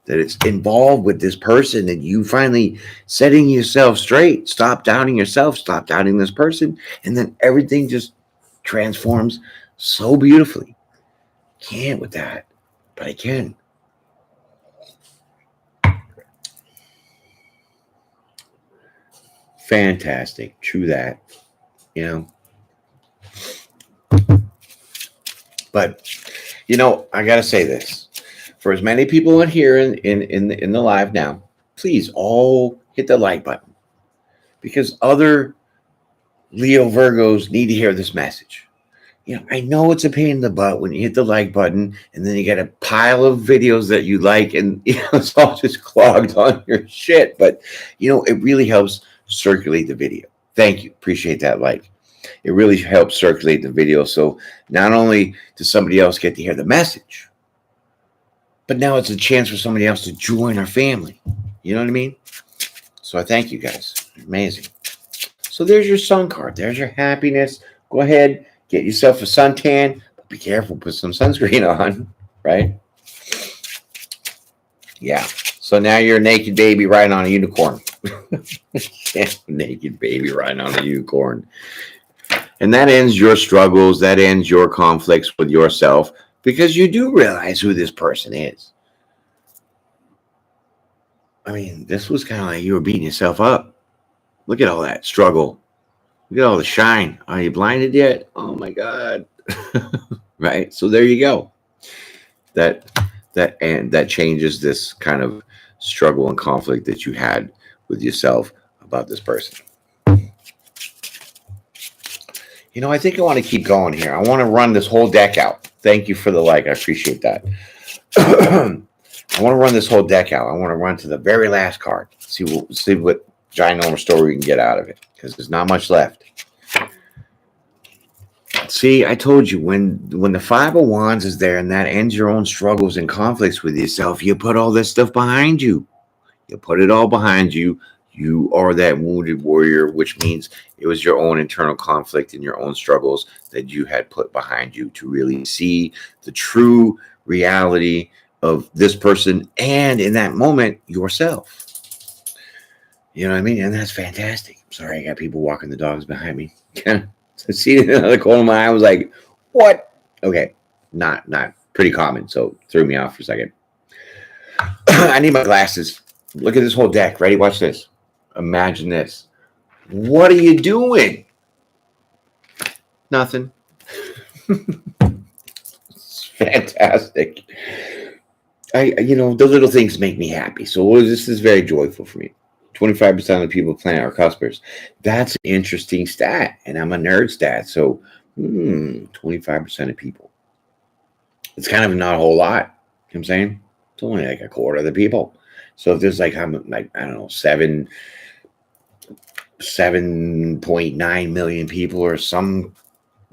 Speaker 1: that it's involved with this person, and you finally setting yourself straight. Stop doubting yourself. Stop doubting this person. And then everything just transforms so beautifully. Can't with that, but I can. Fantastic. True that. But I gotta say this. For as many people in here in the live now, please all hit the like button. Because other Leo Virgos need to hear this message. I know it's a pain in the butt when you hit the like button and then you get a pile of videos that you like and it's all just clogged on your shit. But it really helps circulate the video. Thank you. Appreciate that like. It really helps circulate the video. So not only does somebody else get to hear the message, but now it's a chance for somebody else to join our family. You know what I mean? So I thank you guys. Amazing. So there's your sun card. There's your happiness. Go ahead. Get yourself a suntan. Be careful. Put some sunscreen on. Right? Yeah. So now you're a naked baby riding on a unicorn. Naked baby riding on a unicorn. And that ends your struggles. That ends your conflicts with yourself because you do realize who this person is. I mean, this was kind of like you were beating yourself up. Look at all that struggle. Look at all the shine. Are you blinded yet? Oh my God. Right? So there you go. That changes this kind of struggle and conflict that you had with yourself about this person. I think I want to keep going here. I want to run this whole deck out. Thank you for the like. I appreciate that. I want to run this whole deck out. I want to run to the very last card. See what ginormous story we can get out of it, because there's not much left. See, I told you, when the Five of Wands is there and that ends your own struggles and conflicts with yourself, you put all this stuff behind you. You put it all behind you. You are that wounded warrior, which means it was your own internal conflict and your own struggles that you had put behind you to really see the true reality of this person and in that moment yourself. You know what I mean? And that's fantastic. Sorry, I got people walking the dogs behind me. See it in the corner of my eye. I was like, what? Okay. Not pretty common. So threw me off for a second. I need my glasses. Look at this whole deck. Ready? Watch this. Imagine this. What are you doing? Nothing. It's fantastic. The little things make me happy. So this is very joyful for me. 25% of the people planet are cuspers. That's an interesting stat. And I'm a nerd stat. So 25% of people. It's kind of not a whole lot. You know what I'm saying? It's only like a quarter of the people. So if there's I don't know, 7.9 million people or some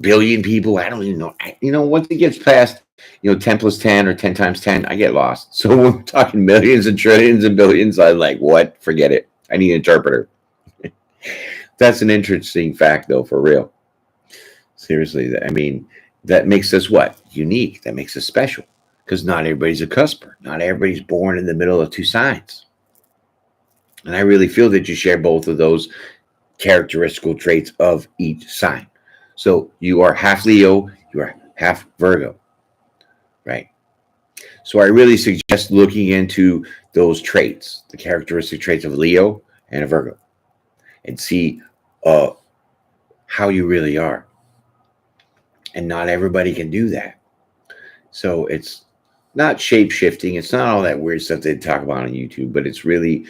Speaker 1: billion people, I don't even know. Once it gets past 10 plus 10 or 10 times 10, I get lost. So when we're talking millions and trillions and billions, I'm like, what? Forget it. I need an interpreter. That's an interesting fact, though, for real. Seriously, I mean, that makes us what? Unique. That makes us special. Because not everybody's a cusper. Not everybody's born in the middle of two signs. And I really feel that you share both of those characteristical traits of each sign. So you are half Leo, you are half Virgo, right? So I really suggest looking into those traits, the characteristic traits of Leo and a Virgo, and see how you really are. And not everybody can do that. So it's not shape-shifting. It's not all that weird stuff they talk about on YouTube, but it's really,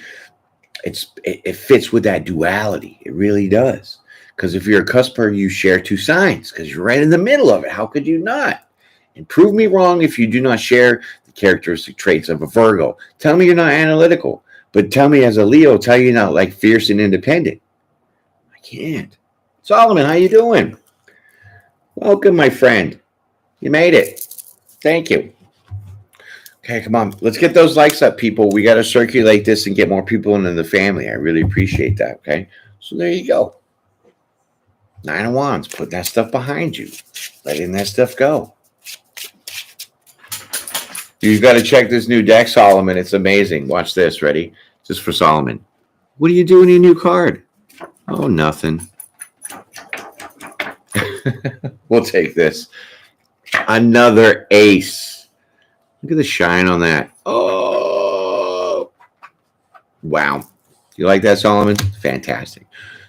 Speaker 1: it fits with that duality. It really does. Because if you're a cusper, you share two signs because you're right in the middle of it. How could you not? And prove me wrong if you do not share the characteristic traits of a Virgo. Tell me you're not analytical, but tell me as a Leo, tell you you're not like fierce and independent. I can't. Solomon, how you doing? Welcome, my friend. You made it. Thank you. Okay, come on. Let's get those likes up, people. We got to circulate this and get more people into the family. I really appreciate that, okay? So there you go. 9 of Wands. Put that stuff behind you. Letting that stuff go. You've got to check this new deck, Solomon. It's amazing. Watch this. Ready? Just for Solomon. What are you doing in your new card? Oh, nothing. We'll take this. Another ace. Look at the shine on that. Oh, wow. You like that, Solomon? Fantastic.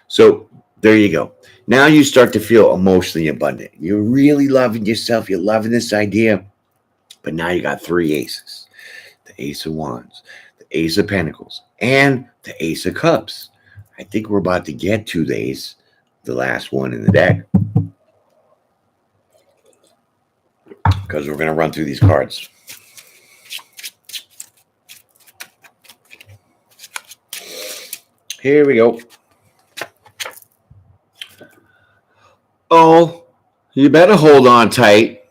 Speaker 1: So there you go. Now you start to feel emotionally abundant. You're really loving yourself. You're loving this idea. But now you got 3 aces. The Ace of Wands, the Ace of Pentacles, and the Ace of Cups. I think we're about to get to the ace, the last one in the deck. Because we're going to run through these cards. Here we go. Oh, you better hold on tight.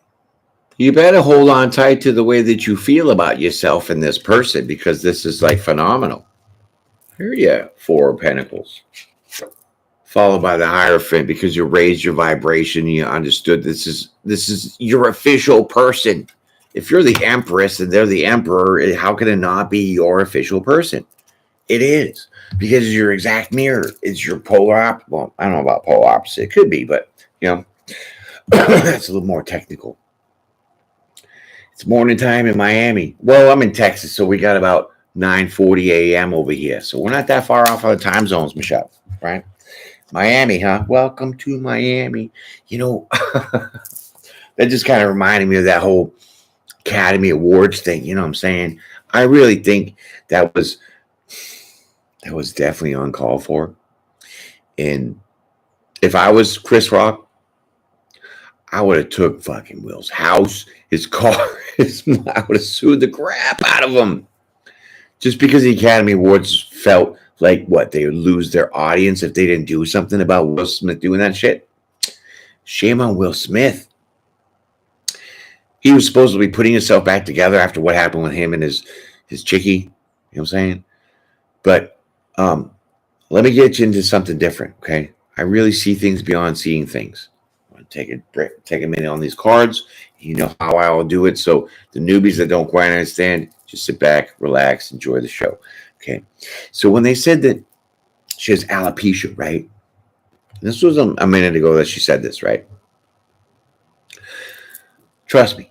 Speaker 1: You better hold on tight to the way that you feel about yourself and this person, because this is like phenomenal. Here you are, 4 of Pentacles. Followed by the Hierophant, because you raised your vibration. You understood this is your official person. If you're the Empress and they're the Emperor, how can it not be your official person? It is, because it's your exact mirror. It's your polar opposite. Well, I don't know about polar opposite. It could be, but that's a little more technical. It's morning time in Miami. Well, I'm in Texas, so we got about 9:40 a.m. over here. So we're not that far off of the time zones, Michelle, right? Miami, huh? Welcome to Miami. That just kind of reminded me of that whole Academy Awards thing. You know what I'm saying? I really think that was definitely uncalled for. And if I was Chris Rock, I would have took fucking Will's house, his car. I would have sued the crap out of him. Just because the Academy Awards felt like what, they would lose their audience if they didn't do something about Will Smith doing that shit. Shame on Will Smith. He was supposed to be putting himself back together after what happened with him and his chickie. You know what I'm saying? But let me get you into something different, okay? I really see things beyond seeing things. I'm going to take a minute on these cards. You know how I will do it. So the newbies that don't quite understand, just sit back, relax, enjoy the show. Okay. So when they said that she has alopecia, right? This was a minute ago that she said this, right? Trust me,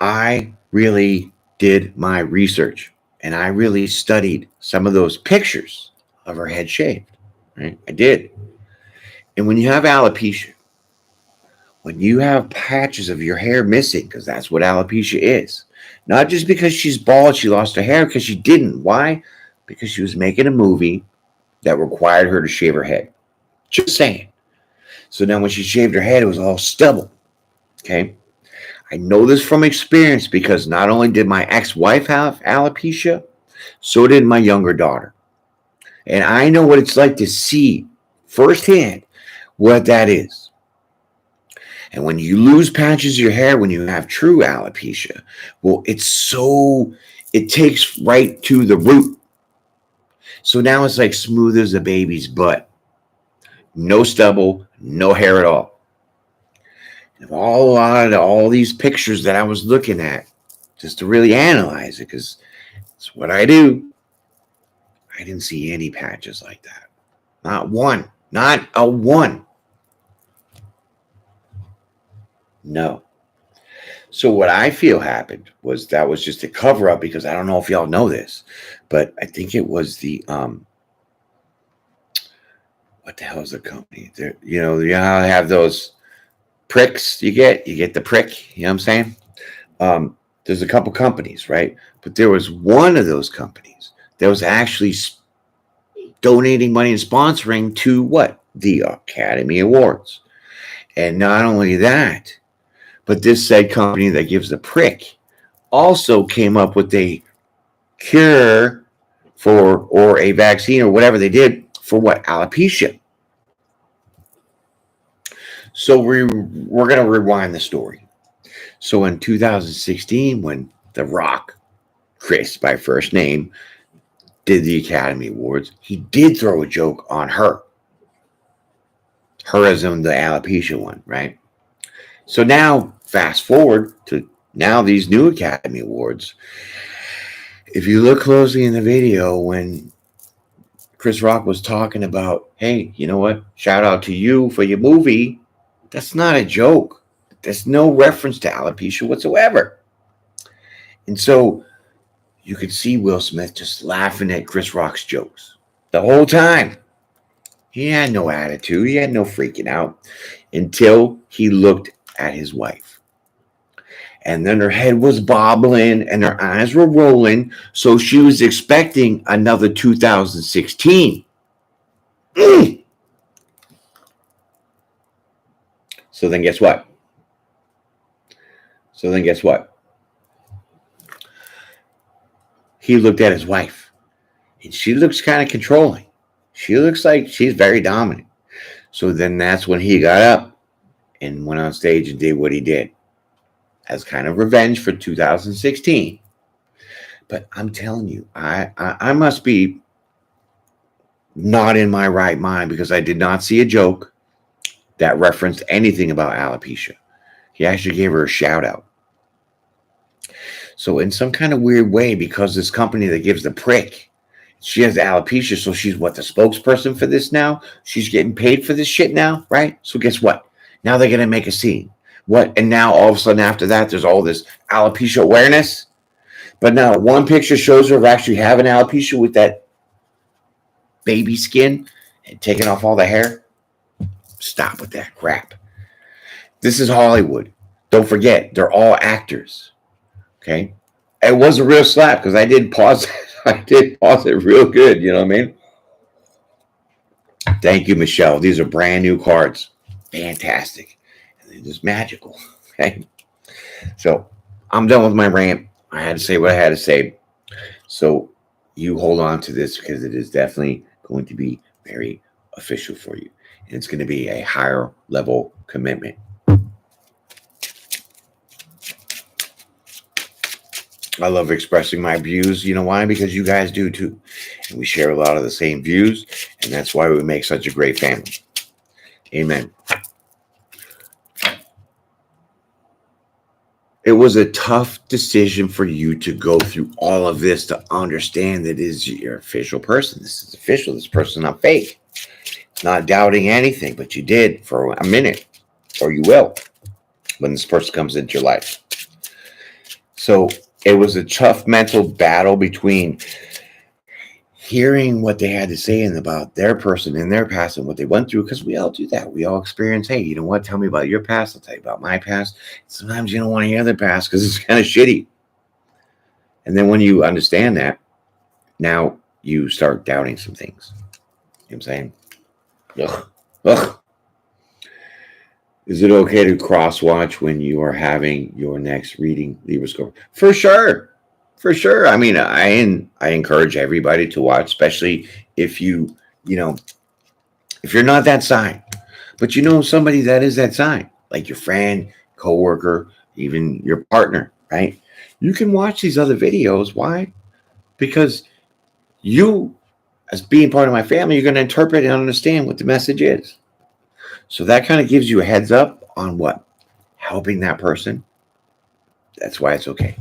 Speaker 1: I really did my research and I really studied some of those pictures of her head shaved, right? I did. And when you have alopecia, when you have patches of your hair missing, because that's what alopecia is, not just because she's bald, she lost her hair, because she didn't. Why? Because she was making a movie that required her to shave her head. Just saying. So now when she shaved her head, it was all stubble. Okay? I know this from experience, because not only did my ex-wife have alopecia, so did my younger daughter. And I know what it's like to see firsthand what that is. And when you lose patches of your hair, when you have true alopecia, well, it takes right to the root. So now it's like smooth as a baby's butt. No stubble, no hair at all. And all these pictures that I was looking at, just to really analyze it, because it's what I do. I didn't see any patches like that. Not one. Not a one. No. So what I feel happened was that was just a cover up, because I don't know if y'all know this, but I think it was the what the hell is the company? You know how they have those pricks you get the prick, you know what I'm saying? There's a couple companies, right? But there was one of those companies that was actually donating money and sponsoring to what? The Academy Awards. And not only that, but this said company that gives the prick also came up with a cure or a vaccine or whatever they did for what? Alopecia. So we're going to rewind the story. So in 2016, when The Rock, Chris by first name, did the Academy Awards, he did throw a joke on her. Her as in the alopecia one, right? So now, fast forward to now these new Academy Awards. If you look closely in the video, when Chris Rock was talking about, hey, you know what? Shout out to you for your movie. That's not a joke. There's no reference to alopecia whatsoever. And so you could see Will Smith just laughing at Chris Rock's jokes the whole time. He had no attitude. He had no freaking out until he looked at his wife. And then her head was bobbling and her eyes were rolling. So she was expecting another 2016. So then guess what? He looked at his wife. And she looks kind of controlling. She looks like she's very dominant. So then that's when he got up and went on stage and did what he did as kind of revenge for 2016. But I'm telling you, I must be not in my right mind, because I did not see a joke that referenced anything about alopecia. He actually gave her a shout out. So in some kind of weird way, because this company that gives the prick, she has alopecia, so she's what, the spokesperson for this now? She's getting paid for this shit now, right? So guess what? Now they're going to make a scene. What? And now all of a sudden after that, there's all this alopecia awareness. But now one picture shows her of actually having alopecia with that baby skin and taking off all the hair. Stop with that crap. This is Hollywood. Don't forget, they're all actors. Okay? It was a real slap, because I did pause it. I did pause it real good. You know what I mean? Thank you, Michelle. These are brand new cards. Fantastic. And they're just magical. Okay? So I'm done with my rant. I had to say what I had to say. So you hold on to this, because it is definitely going to be very official for you. And it's going to be a higher level commitment. I love expressing my views. You know why? Because you guys do too. And we share a lot of the same views. And that's why we make such a great family. Amen. It was a tough decision for you to go through all of this to understand that you're an official person. This is official. This person's not fake. Not doubting anything, but you did for a minute, or you will when this person comes into your life. So it was a tough mental battle between hearing what they had to say and about their person and their past and what they went through, because we all do that. We all experience, hey, you know what? Tell me about your past. I'll tell you about my past. Sometimes you don't want to hear their past because it's kind of shitty. And then when you understand that, now you start doubting some things. You know what I'm saying? Ugh. Is it okay to cross-watch when you are having your next reading Libra score? For sure. For sure. I mean, I encourage everybody to watch, especially if if you're not that sign, but you know somebody that is that sign. like your friend, coworker, even your partner, right? You can watch these other videos. Why? Because you, as being part of my family, you're going to interpret and understand what the message is. So that kind of gives you a heads up on what? Helping that person. That's why it's okay.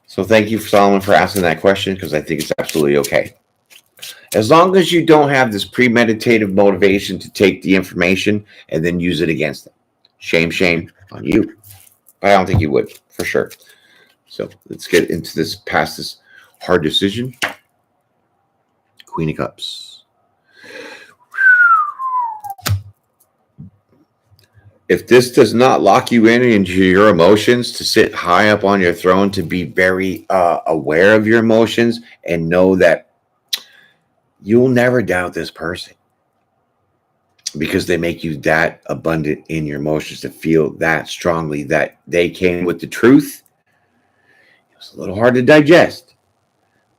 Speaker 1: So thank you, Solomon, for asking that question, because I think it's absolutely okay. As long as you don't have this premeditative motivation to take the information and then use it against them. Shame on you. But I don't think you would, for sure. So let's get into this, past this hard decision. Queen of Cups. If this does not lock you in into your emotions, to sit high up on your throne, to be very aware of your emotions and know that you'll never doubt this person, because they make you that abundant in your emotions, to feel that strongly that they came with the truth. It was a little hard to digest,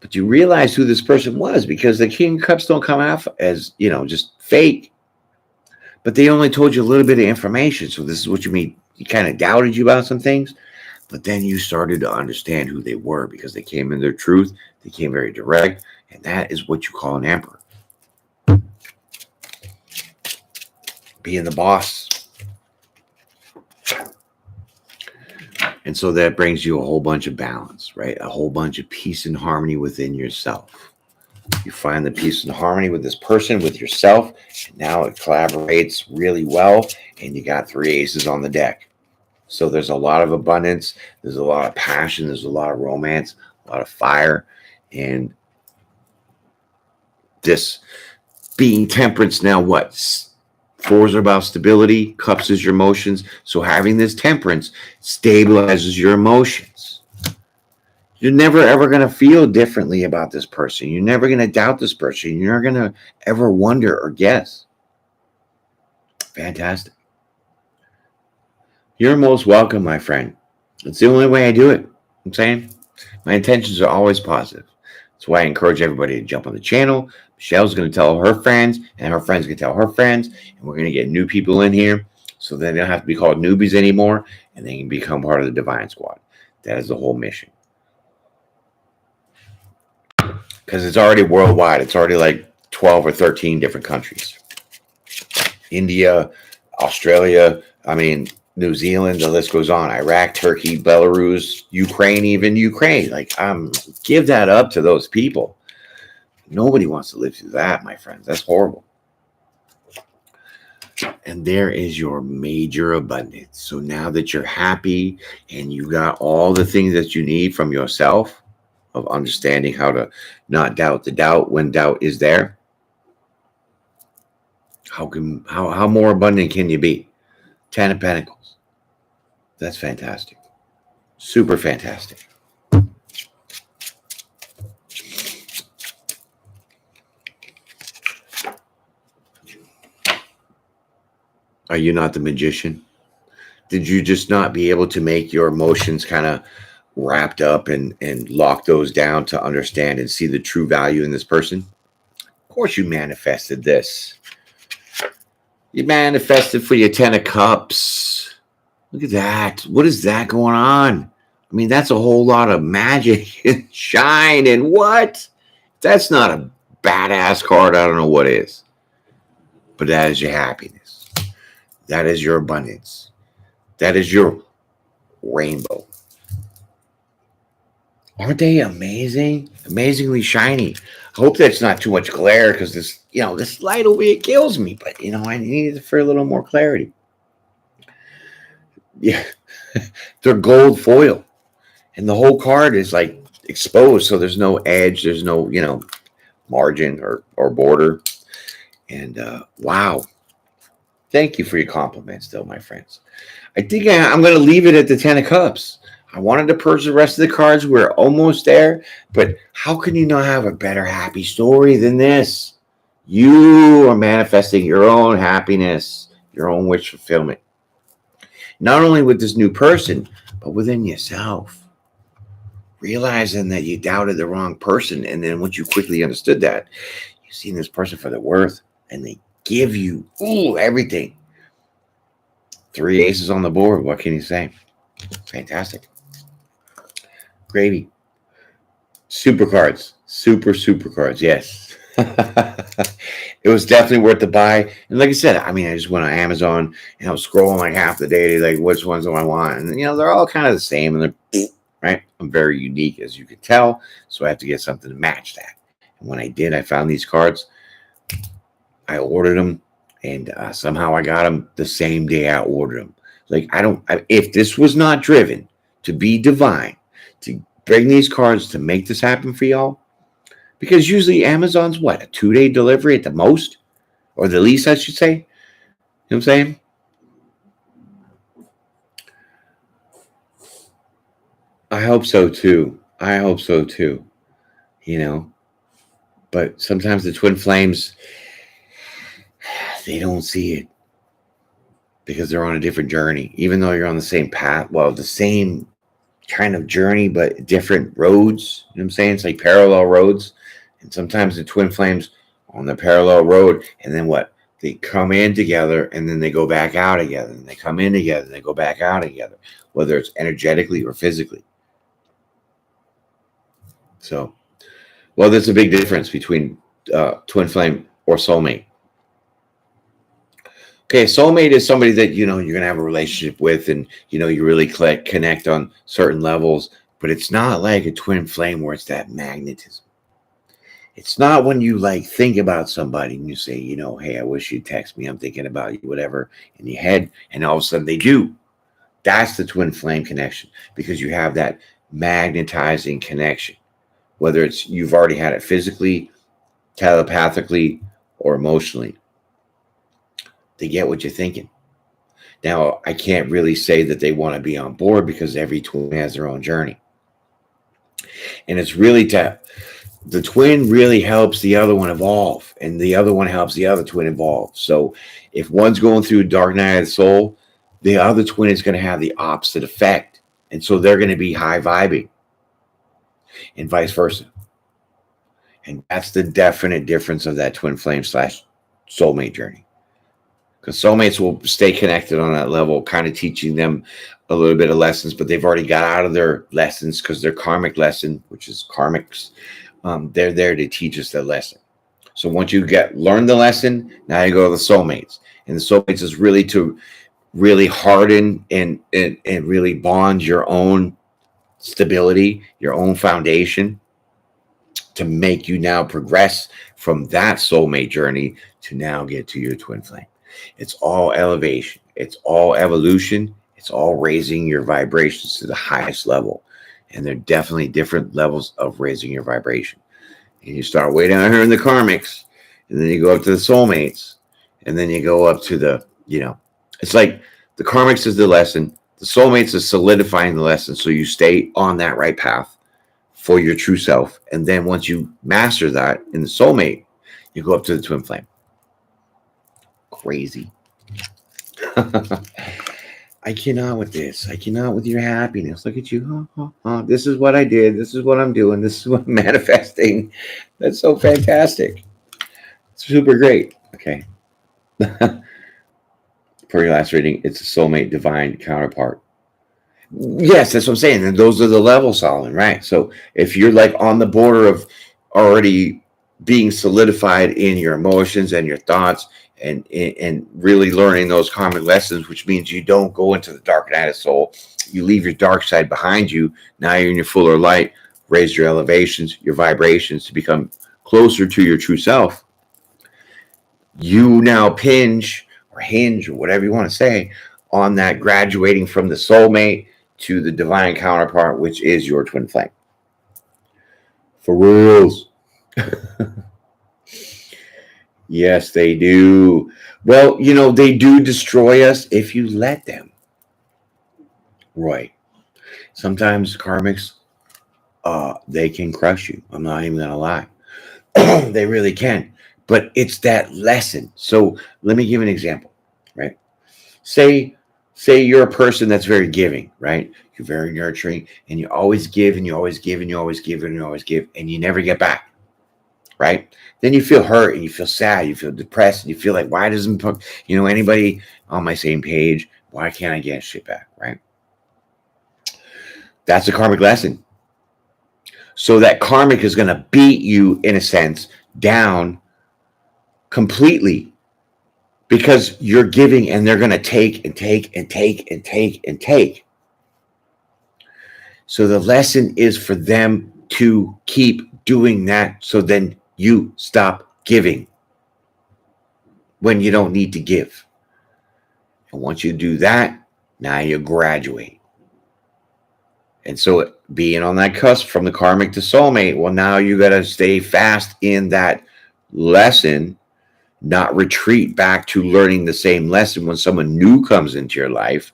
Speaker 1: but you realize who this person was, because the King of Cups don't come out as, just fake. But they only told you a little bit of information. So this is what you mean. He kind of doubted you about some things, but then you started to understand who they were, because they came in their truth. They came very direct. And that is what you call an emperor. Being the boss. And so that brings you a whole bunch of balance, right? A whole bunch of peace and harmony within yourself. You find the peace and harmony with this person, with yourself, and now it collaborates really well, and you got 3 aces on the deck. So there's a lot of abundance, there's a lot of passion, there's a lot of romance, a lot of fire, and this being temperance now, what? 4s are about stability, cups is your emotions, so having this temperance stabilizes your emotions. You're never ever going to feel differently about this person. You're never going to doubt this person. You're not going to ever wonder or guess. Fantastic. You're most welcome, my friend. It's the only way I do it. I'm saying my intentions are always positive. That's why I encourage everybody to jump on the channel. Michelle's going to tell her friends, and her friends can tell her friends, and we're going to get new people in here, so they don't have to be called newbies anymore, and they can become part of the Divine Squad. That is the whole mission. Because it's already worldwide. It's already like 12 or 13 different countries. India, Australia, New Zealand, the list goes on. Iraq, Turkey, Belarus, Ukraine, even Ukraine. Give that up to those people. Nobody wants to live through that, my friends. That's horrible. And there is your major abundance. So now that you're happy and you got all the things that you need from yourself, of understanding how to not doubt the doubt when doubt is there. How more abundant can you be? 10 of Pentacles. That's fantastic. Super fantastic. Are you not the magician? Did you just not be able to make your emotions kind of wrapped up and lock those down to understand and see the true value in this person? Of course you manifested this. You manifested for your 10 of Cups. Look at that. What is that going on? That's a whole lot of magic and shine and what? That's not a badass card. I don't know what is. But that is your happiness. That is your abundance. That is your rainbow. Aren't they amazing? Amazingly shiny. I hope that's not too much glare, because this, this light over here kills me. But, I need it for a little more clarity. Yeah. They're gold foil. And the whole card is like exposed. So there's no edge. There's no, margin or border. And wow. Thank you for your compliments, though, my friends. I think I'm going to leave it at the 10 of Cups. I wanted to purge the rest of the cards. We're almost there. But how can you not have a better happy story than this? You are manifesting your own happiness, your own wish fulfillment. Not only with this new person, but within yourself. Realizing that you doubted the wrong person. And then once you quickly understood that, you've seen this person for their worth. And they give you everything. 3 aces on the board. What can you say? Fantastic. Gravy. Super cards. Super cards. Yes. It was definitely worth the buy. And like I said, I mean, I just went on Amazon and I was scrolling like half the day, like which ones do I want? And they're all kind of the same, and they're right. I'm very unique, as you can tell, so I have to get something to match that. And when I did, I found these cards. I ordered them, and somehow I got them the same day I ordered them. Like if this was not driven to be divine, to bring these cards to make this happen for y'all. Because usually Amazon's what, a 2-day delivery at the most? Or the least, I should say. You know what I'm saying? I hope so too. But sometimes the twin flames, they don't see it. Because they're on a different journey. Even though you're on the same path. Well, the same kind of journey, but different roads. You know what I'm saying? It's like parallel roads. And sometimes the twin flames on the parallel road, and then what? They come in together, and then they go back out together. And they come in together, and they go back out together, whether it's energetically or physically. So, well, there's a big difference between twin flame or soulmate. Okay, soulmate is somebody that you're gonna have a relationship with, and you really connect on certain levels. But it's not like a twin flame where it's that magnetism. It's not when you think about somebody and you say, hey, I wish you'd text me. I'm thinking about you, whatever, in your head. And all of a sudden they do. That's the twin flame connection, because you have that magnetizing connection, whether it's you've already had it physically, telepathically, or emotionally. They get what you're thinking. Now, I can't really say that they want to be on board, because every twin has their own journey. And it's really the twin really helps the other one evolve, and the other one helps the other twin evolve. So if one's going through a dark night of the soul, the other twin is going to have the opposite effect. And so they're going to be high vibing, and vice versa. And that's the definite difference of that twin flame / soulmate journey. Because soulmates will stay connected on that level, kind of teaching them a little bit of lessons, but they've already got out of their lessons, because their karmic lesson, which is karmics, they're there to teach us the lesson. So once you learn the lesson, now you go to the soulmates. And the soulmates is really to really harden and really bond your own stability, your own foundation, to make you now progress from that soulmate journey to now get to your twin flame. It's all elevation. It's all evolution. It's all raising your vibrations to the highest level. And they're definitely different levels of raising your vibration. And you start way down here in the karmics, and then you go up to the soulmates, and then you go up to the, it's like the karmics is the lesson. The soulmates is solidifying the lesson, so you stay on that right path for your true self. And then once you master that in the soulmate, you go up to the twin flame. Crazy. I cannot with this. I cannot with your happiness. Look at you. This is what I did. This is what I'm doing. This is what I'm manifesting. That's so fantastic. Super great. Okay. Per your last reading, it's a soulmate divine counterpart. Yes, that's what I'm saying. And those are the levels, Solomon, right? So if you're on the border of already being solidified in your emotions and your thoughts, and really learning those karmic lessons, which means you don't go into the dark night of soul. You leave your dark side behind you. Now you're in your fuller light. Raise your elevations, your vibrations, to become closer to your true self. You now hinge or whatever you want to say on that graduating from the soulmate to the divine counterpart, which is your twin flame. For reals. Yes, they do. Well, they do destroy us if you let them. Right. Sometimes karmics, they can crush you. I'm not even going to lie. They really can. But it's that lesson. So let me give an example, right? Say you're a person that's very giving, right? You're very nurturing, and you always give, and you always give, and you always give, and you always give, and you never get back. Right? Then you feel hurt, and you feel sad, you feel depressed, and you feel like, why doesn't anybody on my same page Why can't I get shit back, right? That's a karmic lesson. So that karmic is going to beat you, in a sense, down completely because you're giving and they're going to take and take and take and take and take. So the lesson is for them to keep doing that so then you stop giving when you don't need to give. And once you do that, now you graduate. And so being on that cusp from the karmic to soulmate, well, now you got to stay fast in that lesson, not retreat back to learning the same lesson when someone new comes into your life.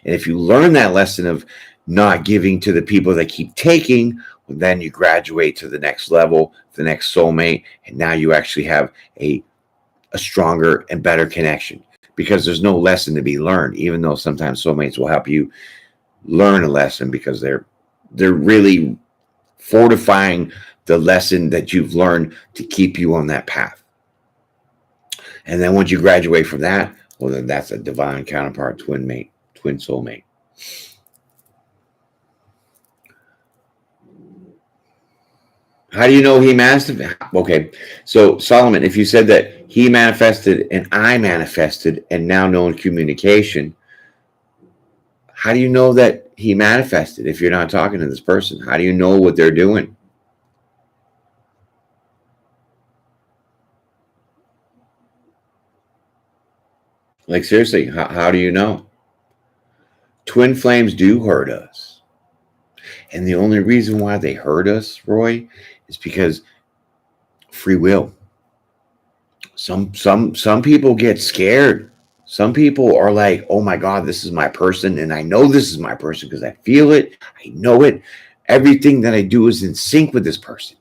Speaker 1: And if you learn that lesson of not giving to the people that keep taking, well, then you graduate to the next level, the next soulmate, and now you actually have a stronger and better connection because there's no lesson to be learned, even though sometimes soulmates will help you learn a lesson because they're really fortifying the lesson that you've learned to keep you on that path. And then once you graduate from that, well, then that's a divine counterpart, twin mate, twin soulmate. How do you know he manifested? Okay, so Solomon, if you said that he manifested and I manifested and now no communication, how do you know that he manifested if you're not talking to this person? How do you know what they're doing? Like, seriously, how do you know? Twin flames do hurt us. And the only reason why they hurt us, Roy, is because free will. Some people get scared. Some people are like, oh my God, this is my person. And I know this is my person because I feel it. I know it. Everything that I do is in sync with this person.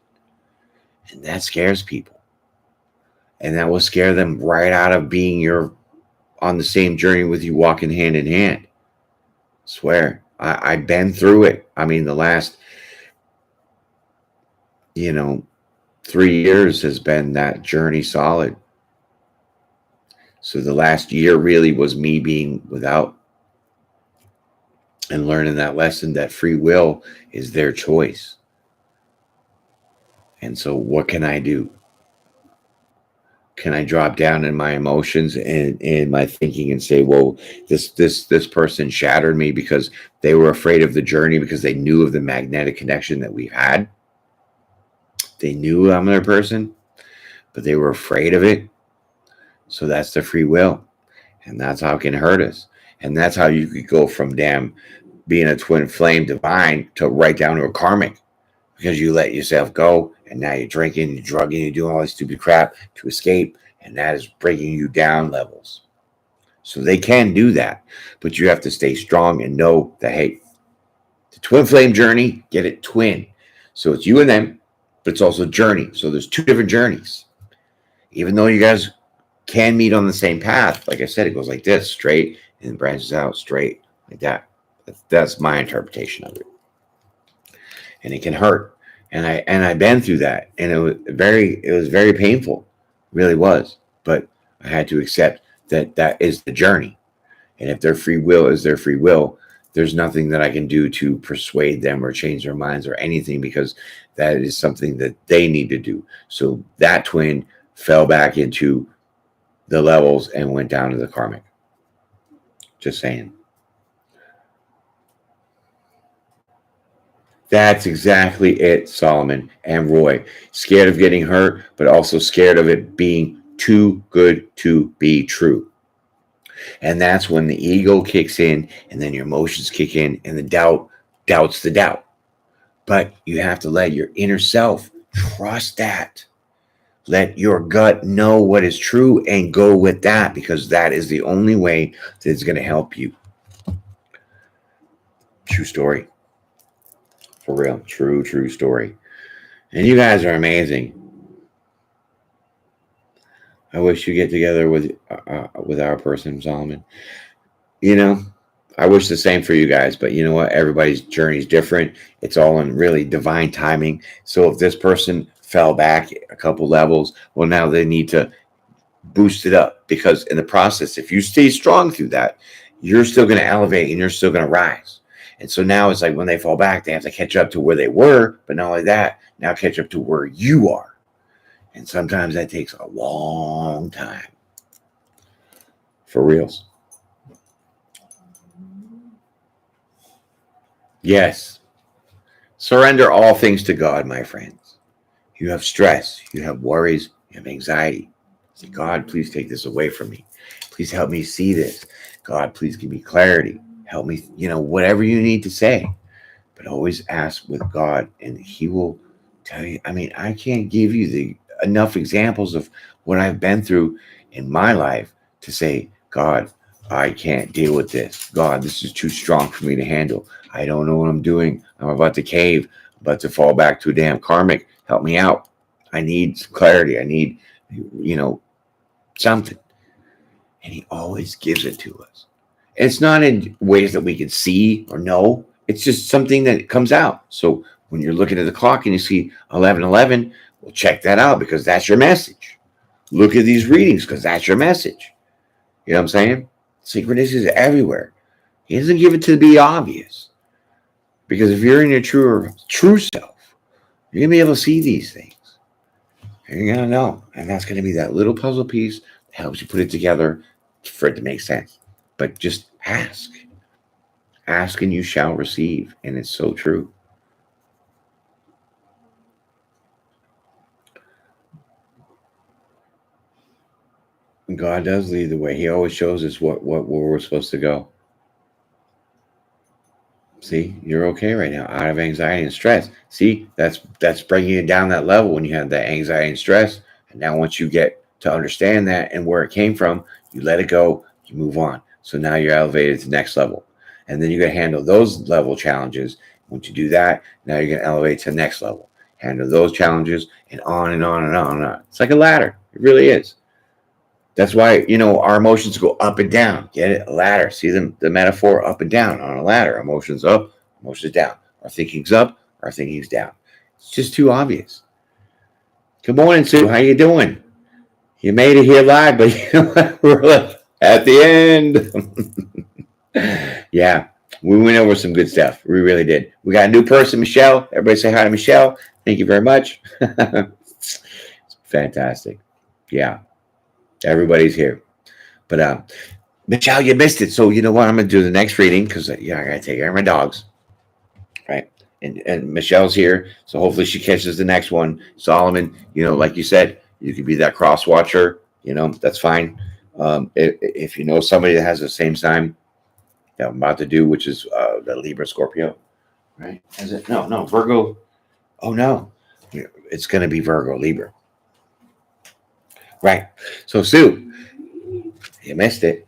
Speaker 1: And that scares people. And that will scare them right out of being on the same journey with you, walking hand in hand. I swear, I've been through it. I mean, the last, 3 years has been that journey solid. So the last year really was me being without and learning that lesson that free will is their choice. And so what can I do? Can I drop down in my emotions and my thinking and say, well, this person shattered me because they were afraid of the journey because they knew of the magnetic connection that we've had. They knew I'm their person, but they were afraid of it. So that's the free will. And that's how it can hurt us. And that's how you could go from damn being a twin flame divine to right down to a karmic. Because you let yourself go, and now you're drinking, you're drugging, you're doing all this stupid crap to escape, and that is breaking you down levels. So they can do that, but you have to stay strong and know that, hey, the twin flame journey, get it twin. So it's you and them, but it's also a journey. So there's two different journeys. Even though you guys can meet on the same path, like I said, it goes like this, straight, and branches out straight, like that. That's my interpretation of it. And it can hurt. And I've been through that. And it was very painful. It really was. But I had to accept that is the journey. And if their free will is their free will, there's nothing that I can do to persuade them or change their minds or anything, because that is something that they need to do. So that twin fell back into the levels and went down to the karmic. Just saying. That's exactly it, Solomon and Roy. Scared of getting hurt, but also scared of it being too good to be true. And that's when the ego kicks in, and then your emotions kick in, and the doubts the doubt. But you have to let your inner self trust that. Let your gut know what is true and go with that, because that is the only way that it's going to help you. True story. For real. True story. And you guys are amazing. I wish you get together with our person, Solomon. I wish the same for you guys, but you know what? Everybody's journey is different. It's all in really divine timing. So if this person fell back a couple levels, well, now they need to boost it up, because in the process, if you stay strong through that, you're still going to elevate and you're still going to rise. And so now it's like when they fall back, they have to catch up to where they were. But not only that, now catch up to where you are. And sometimes that takes a long time. For reals. Yes. Surrender all things to God, my friends. You have stress. You have worries. You have anxiety. Say, God, please take this away from me. Please help me see this. God, please give me clarity. Help me, whatever you need to say. But always ask with God, and He will tell you. I mean, I can't give you enough examples of what I've been through in my life to say, God, I can't deal with this. God, this is too strong for me to handle. I don't know what I'm doing. I'm about to cave. I'm about to fall back to a damn karmic. Help me out. I need some clarity. I need, something. And He always gives it to us. And it's not in ways that we can see or know. It's just something that comes out. So when you're looking at the clock and you see 11:11, well, check that out because that's your message. Look at these readings because that's your message. You know what I'm saying? Synchronicity is everywhere. He doesn't give it to be obvious. Because if you're in your true self, you're going to be able to see these things. And you're going to know. And that's going to be that little puzzle piece that helps you put it together for it to make sense. But just ask. Ask and you shall receive. And it's so true. And God does lead the way. He always shows us where we're supposed to go. See, you're okay right now, out of anxiety and stress. See, that's bringing you down that level when you have that anxiety and stress. And now once you get to understand that and where it came from, you let it go, you move on. So now you're elevated to the next level. And then you're going to handle those level challenges. Once you do that, now you're going to elevate to the next level. Handle those challenges and on and on and on and on. It's like a ladder. It really is. That's why, our emotions go up and down. Get it? A ladder. See the metaphor up and down on a ladder. Emotions up, emotions down. Our thinking's up, our thinking's down. It's just too obvious. Good morning, Sue. How you doing? You made it here live, but you know what? We're at the end. Yeah, we went over some good stuff. We really did. We got a new person, Michelle. Everybody say hi to Michelle. Thank you very much. It's fantastic. Yeah. Everybody's here. But Michelle, you missed it. So you know what? I'm going to do the next reading because I got to take care of my dogs. Right. And Michelle's here. So hopefully she catches the next one. Solomon, like you said, you could be that cross watcher. That's fine. If you know somebody that has the same sign that I'm about to do, which is the Libra Scorpio. Right. Is it? No, Virgo. Oh, no. It's going to be Virgo Libra. Right. So, Sue, you missed it.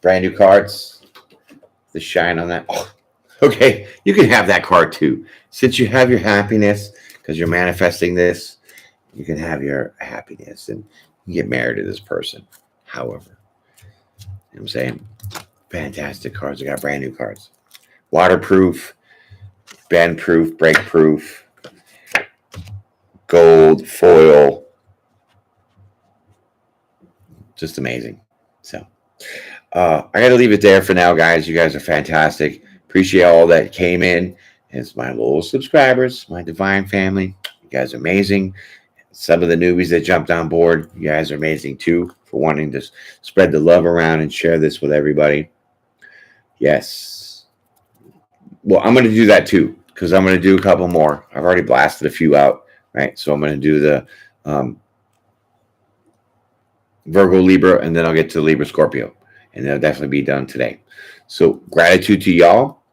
Speaker 1: Brand new cards. The shine on that. Oh, okay. You can have that card too. Since you have your happiness, because you're manifesting this, you can have your happiness and you get married to this person. However, you know what I'm saying? Fantastic cards. I got brand new cards. Waterproof, bend proof, break proof. Gold foil, just amazing. So I got to leave it there for now, guys. You guys are fantastic. Appreciate all that came in. It's my little subscribers, my divine family. You guys are amazing. Some of the newbies that jumped on board, you guys are amazing too for wanting to spread the love around and share this with everybody. Yes. Well, I'm going to do that too because I'm going to do a couple more. I've already blasted a few out. Right, so I'm going to do the Virgo Libra, and then I'll get to the Libra Scorpio, and they'll definitely be done today. So gratitude to y'all.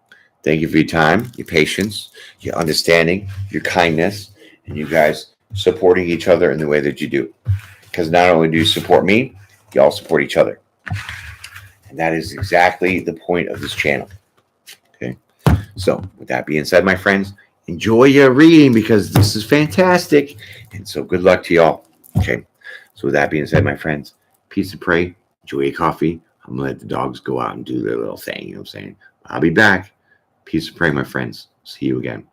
Speaker 1: Thank you for your time, your patience, your understanding, your kindness, and you guys supporting each other in the way that you do. Because not only do you support me, you all support each other. And that is exactly the point of this channel. Okay, so with that being said, my friends, enjoy your reading because this is fantastic. And so good luck to y'all. Okay. So with that being said, my friends, peace and pray. Enjoy your coffee. I'm going to let the dogs go out and do their little thing. You know what I'm saying? I'll be back. Peace and pray, my friends. See you again.